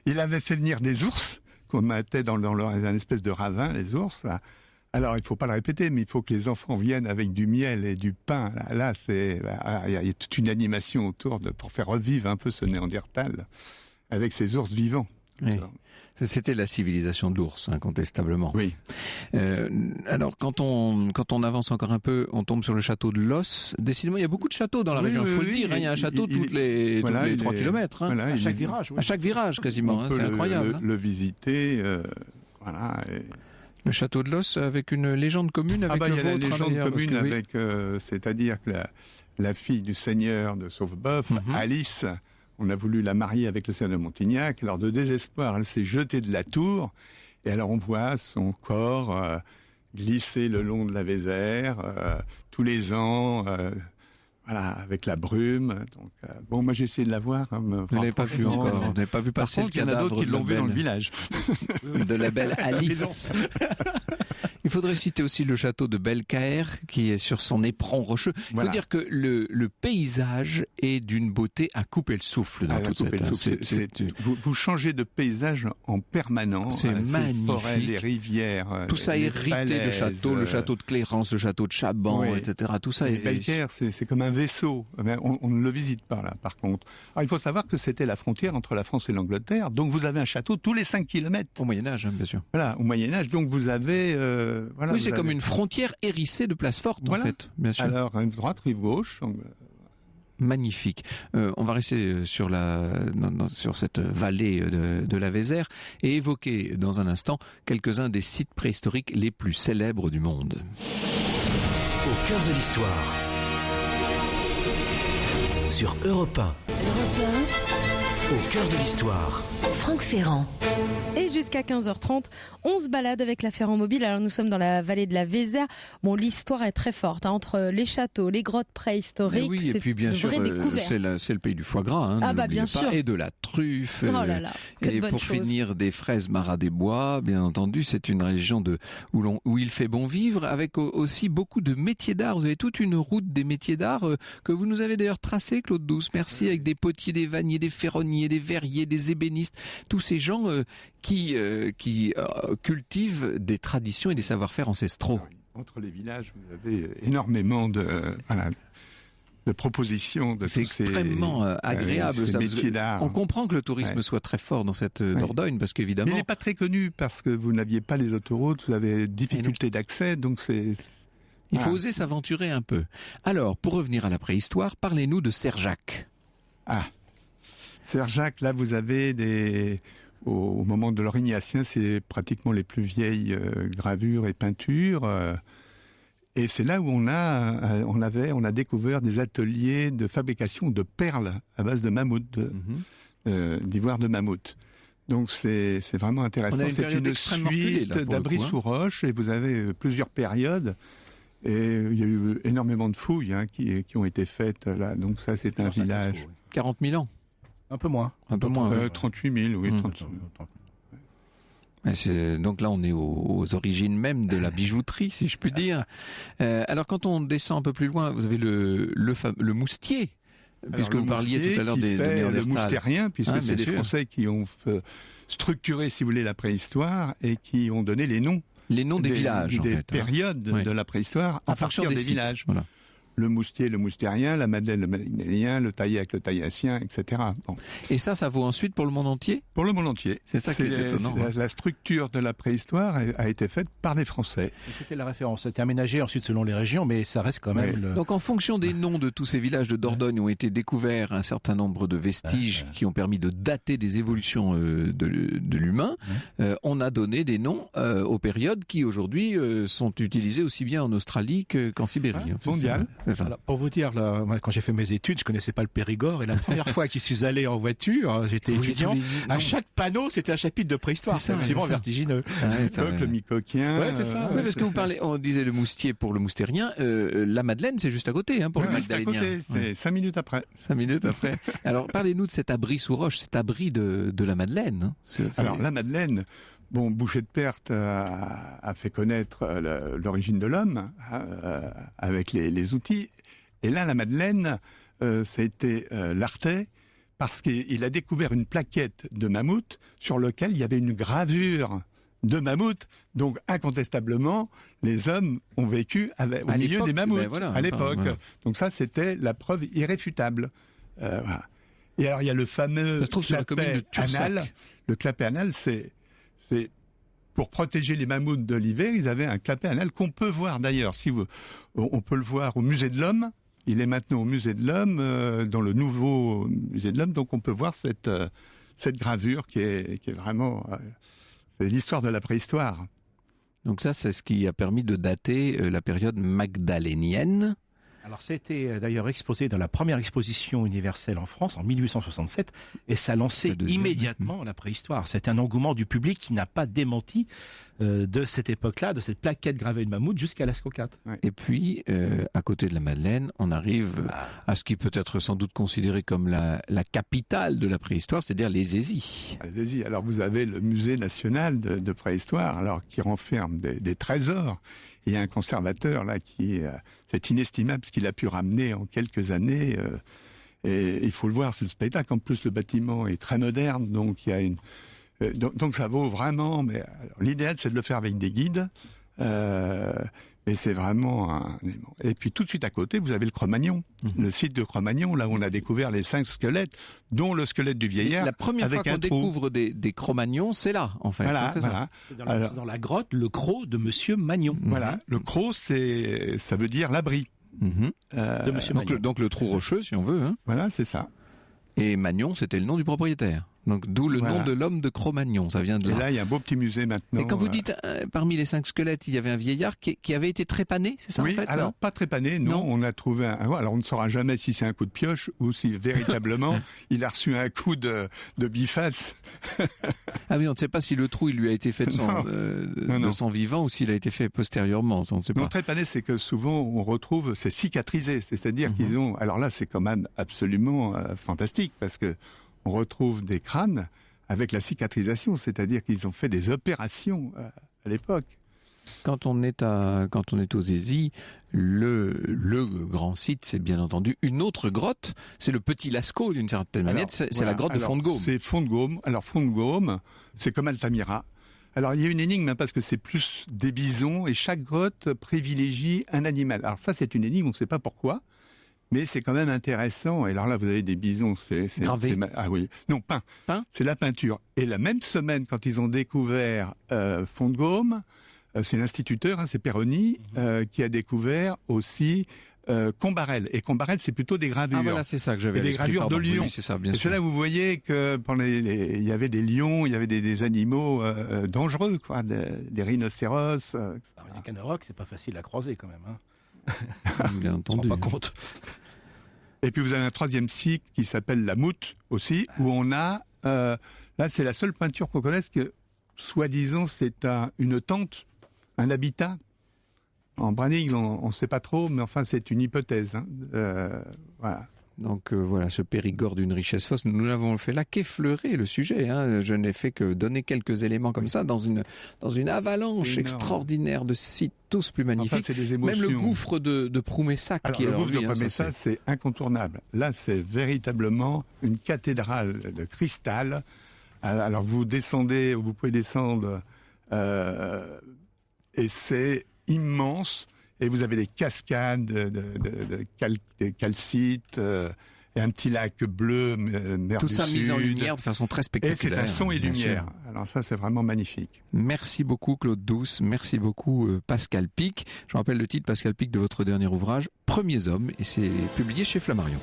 il avait fait venir des ours, qu'on mettait dans un espèce de ravin, les ours, là. Alors, il ne faut pas le répéter, mais il faut que les enfants viennent avec du miel et du pain. Là, il y a toute une animation autour pour faire revivre un peu ce Néandertal avec ces ours vivants. Oui. C'était la civilisation de l'ours, incontestablement. Oui. Alors, quand on avance encore un peu, on tombe sur le château de Los. Décidément, il y a beaucoup de châteaux dans la région, il faut le dire. Il y a un château toutes les 3 kilomètres. Voilà, à chaque virage. À chaque virage, quasiment. C'est incroyable. Le visiter, voilà. Le château de Los avec une légende commune avec le vôtre. Il y a la légende commune avec, oui. C'est-à-dire que la fille du seigneur de Sauveboeuf, Alice, on a voulu la marier avec le seigneur de Montignac. Alors de désespoir, elle s'est jetée de la tour, et alors on voit son corps glisser le long de la Vézère tous les ans. Voilà, avec la brume. Donc, moi j'ai essayé de la voir. Vous n'avez pas vu encore. Vous n'avez pas vu passer le cadavre. Il y en a d'autres qui l'ont vu dans le village. De la belle Alice. Il faudrait citer aussi le château de Belcaire qui est sur son éperon rocheux. Il faut dire que le paysage est d'une beauté à couper le souffle dans toute cette... Vous changez de paysage en permanence. C'est magnifique. Les forêts, les rivières. Tout ça hérité de châteaux, le château de Clérance, le château de Chaban, etc. Tout ça. Belcaire, c'est comme un vaisseau. On ne le visite pas là, par contre. Alors, il faut savoir que c'était la frontière entre la France et l'Angleterre. Donc vous avez un château tous les 5 kilomètres. Au Moyen-Âge, bien sûr. Voilà, au Moyen-Âge. Donc vous avez... oui, c'est comme une frontière hérissée de place forte, en fait, bien sûr. Alors, rive droite, rive gauche. Magnifique. On va rester sur cette vallée de la Vézère et évoquer dans un instant quelques-uns des sites préhistoriques les plus célèbres du monde. Au cœur de l'histoire. Sur Europe 1. Au cœur de l'histoire. Franck Ferrand. Et jusqu'à 15h30, on se balade avec la Ferrand Mobile. Alors nous sommes dans la vallée de la Vézère. Bon, l'histoire est très forte, entre les châteaux, les grottes préhistoriques. Oui, et puis bien sûr, c'est le pays du foie gras. Bien sûr. Et de la truffe. Oh là là, et pour finir, des fraises Marat des Bois. Bien entendu, c'est une région où il fait bon vivre, avec aussi beaucoup de métiers d'art. Vous avez toute une route des métiers d'art que vous nous avez d'ailleurs tracée, Claude Douce. Merci, avec des potiers, des vanniers, des ferronniers, palonniers, des verriers, des ébénistes, tous ces gens qui cultivent des traditions et des savoir-faire ancestraux. Entre les villages, vous avez énormément de propositions de c'est extrêmement agréable. ces ça. métiers d'art. On comprend que le tourisme soit très fort dans cette Dordogne, parce Mais qu'évidemment... il n'est pas très connu parce que vous n'aviez pas les autoroutes, vous avez difficulté d'accès, donc Il faut oser s'aventurer un peu. Alors, pour revenir à la préhistoire, parlez-nous de Serjac. Serjac, là vous avez au moment de l'Orignacien, c'est pratiquement les plus vieilles gravures et peintures. Et c'est là où on a découvert des ateliers de fabrication de perles à base de mammouth, d'ivoire de mammouth. Donc c'est vraiment intéressant. C'est une suite d'abris sous roche et vous avez plusieurs périodes. Et il y a eu énormément de fouilles qui ont été faites là. Donc ça, c'est un village. 40 000 ans. Un peu moins. 38 000, oui. 38 000. Donc là, on est aux origines même de la bijouterie, si je puis dire. Alors, quand on descend un peu plus loin, vous avez le moustier, puisque vous parliez tout à l'heure des Néandertals. Le moustérien, puisque c'est des sûr. Français qui ont structuré, si vous voulez, la préhistoire et qui ont donné les noms. Les noms des villages, en des fait. périodes de la préhistoire En à fonction partir des des villages. Voilà. Le moustier, le moustérien, la madeleine, le madeleïnien, le taillac, le taillassien, etc. Bon. Et ça vaut ensuite pour le monde entier ? Pour le monde entier. C'est ça qui est étonnant. La structure de la préhistoire a été faite par des Français. C'était la référence. C'était aménagé ensuite selon les régions, mais ça reste quand même... Donc en fonction des noms de tous ces villages de Dordogne ont été découverts un certain nombre de vestiges qui ont permis de dater des évolutions de l'humain. On a donné des noms aux périodes qui aujourd'hui sont utilisées aussi bien en Australie qu'en Sibérie. Mondial. C'est ça. Alors, pour vous dire, là, moi, quand j'ai fait mes études, je connaissais pas le Périgord, et la première fois que je suis allé en voiture, j'étais étudiant, à chaque panneau, c'était un chapitre de préhistoire. C'est absolument vertigineux. Le micoquien. Ouais, c'est ça. Oui, parce que on disait le moustier pour le moustérien, la Madeleine, c'est juste à côté, pour le magdalénien. C'est à côté, c'est 5 minutes après. 5 minutes après. Alors, parlez-nous de cet abri sous roche, cet abri de la Madeleine. Alors, la Madeleine, Boucher de Perthes a fait connaître l'origine de l'homme avec les outils. Et là, la Madeleine, ça a été l'Artais, parce qu'il a découvert une plaquette de mammouth sur laquelle il y avait une gravure de mammouth. Donc, incontestablement, les hommes ont vécu au milieu des mammouths à l'époque. Voilà. Donc ça, c'était la preuve irréfutable. Voilà. Et alors, il y a le fameux clapet anal. Le clapet anal, c'est pour protéger les mammouths de l'hiver, ils avaient un clapet anal qu'on peut voir d'ailleurs. On peut le voir au musée de l'Homme. Il est maintenant au musée de l'Homme, dans le nouveau musée de l'Homme. Donc on peut voir cette gravure qui est vraiment... c'est l'histoire de la préhistoire. Donc ça, c'est ce qui a permis de dater la période magdalénienne. Alors, ça a été d'ailleurs exposé dans la première exposition universelle en France en 1867 et ça a lancé immédiatement la préhistoire. C'était un engouement du public qui n'a pas démenti de cette époque-là, de cette plaquette gravée de mammouth jusqu'à Lascaux 4. Ouais. Et puis, à côté de la Madeleine, on arrive à ce qui peut être sans doute considéré comme la capitale de la préhistoire, c'est-à-dire les Aisies. Les Aisies. Alors, vous avez le musée national de préhistoire, alors qui renferme des trésors. Il y a un conservateur là c'est inestimable ce qu'il a pu ramener en quelques années. Et il faut le voir, c'est le spectacle. En plus, le bâtiment est très moderne, donc il y a donc ça vaut vraiment. Mais l'idéal, c'est de le faire avec des guides. Mais c'est vraiment un élément. Et puis tout de suite à côté, vous avez le Cro-Magnon, le site de Cro-Magnon, là où on a découvert les 5 squelettes, dont le squelette du vieillard. La première fois qu'on découvre des Cro-Magnons, c'est là, en fait. Voilà, c'est ça. C'est dans la grotte, le croc de Monsieur Magnon. Voilà, le croc, ça veut dire l'abri. De Monsieur Magnon. Donc le trou rocheux, si on veut. Hein. Voilà, c'est ça. Et Magnon, c'était le nom du propriétaire. Donc d'où le nom de l'homme de Cro-Magnon, ça vient de là. Et là, il y a un beau petit musée maintenant. Et quand vous dites, parmi les 5 squelettes, il y avait un vieillard qui avait été trépané, c'est ça en fait? Alors pas trépané, non. On a trouvé alors on ne saura jamais si c'est un coup de pioche ou si véritablement il a reçu un coup de biface. Ah oui, on ne sait pas si le trou il lui a été fait de son vivant ou s'il a été fait postérieurement, ça on ne sait pas. Non, trépané, c'est que souvent on retrouve, c'est cicatrisé, c'est-à-dire qu'ils ont... Alors là, c'est quand même absolument fantastique parce que on retrouve des crânes avec la cicatrisation, c'est-à-dire qu'ils ont fait des opérations à l'époque. Quand on est aux Aisies, le grand site, c'est bien entendu une autre grotte. C'est le Petit Lascaux d'une certaine manière. C'est la grotte de Font-de-Gaume. C'est Font-de-Gaume. Alors Font-de-Gaume, c'est comme Altamira. Alors il y a une énigme parce que c'est plus des bisons et chaque grotte privilégie un animal. Alors ça c'est une énigme, on ne sait pas pourquoi. Mais c'est quand même intéressant. Et alors là, vous avez des bisons. Gravés. Ah oui. Non, peint. C'est la peinture. Et la même semaine, quand ils ont découvert Font-de-Gaume, c'est l'instituteur, c'est Perroni, qui a découvert aussi Combarel. Et Combarel, c'est plutôt des gravures. Ah voilà, c'est ça que j'avais. Des gravures de lions. Oui, c'est ça, bien sûr. C'est là où vous voyez que pendant il y avait des lions, il y avait des animaux dangereux, quoi, des rhinocéros. Les canorocs, c'est pas facile à croiser quand même. Hein. Bien entendu. On se rend pas compte. Et puis vous avez un troisième site qui s'appelle la Moute aussi, où on a là c'est la seule peinture qu'on connaisse que soi-disant c'est une tente, un habitat. En Brannig, on ne sait pas trop, mais enfin c'est une hypothèse. Hein. Voilà. Donc voilà, ce Périgord d'une richesse fausse, nous n'avons fait là qu'effleurer le sujet. Hein. Je n'ai fait que donner quelques éléments comme ça dans une avalanche extraordinaire de sites tous plus magnifiques. Enfin, c'est des émotions. Même le gouffre de Proumessac. Alors, le gouffre de Proumessac, c'est incontournable. Là, c'est véritablement une cathédrale de cristal. Alors vous descendez, vous pouvez descendre, et c'est immense. Et vous avez des cascades de calcite et un petit lac bleu, mer Tout du ça Sud. mis en lumière de façon très spectaculaire. Et c'est un son et bien lumière. sûr. Alors ça, c'est vraiment magnifique. Merci beaucoup Claude Douce, merci beaucoup Pascal Pic. Je rappelle le titre, Pascal Pic, de votre dernier ouvrage, Premiers hommes, et c'est publié chez Flammarion.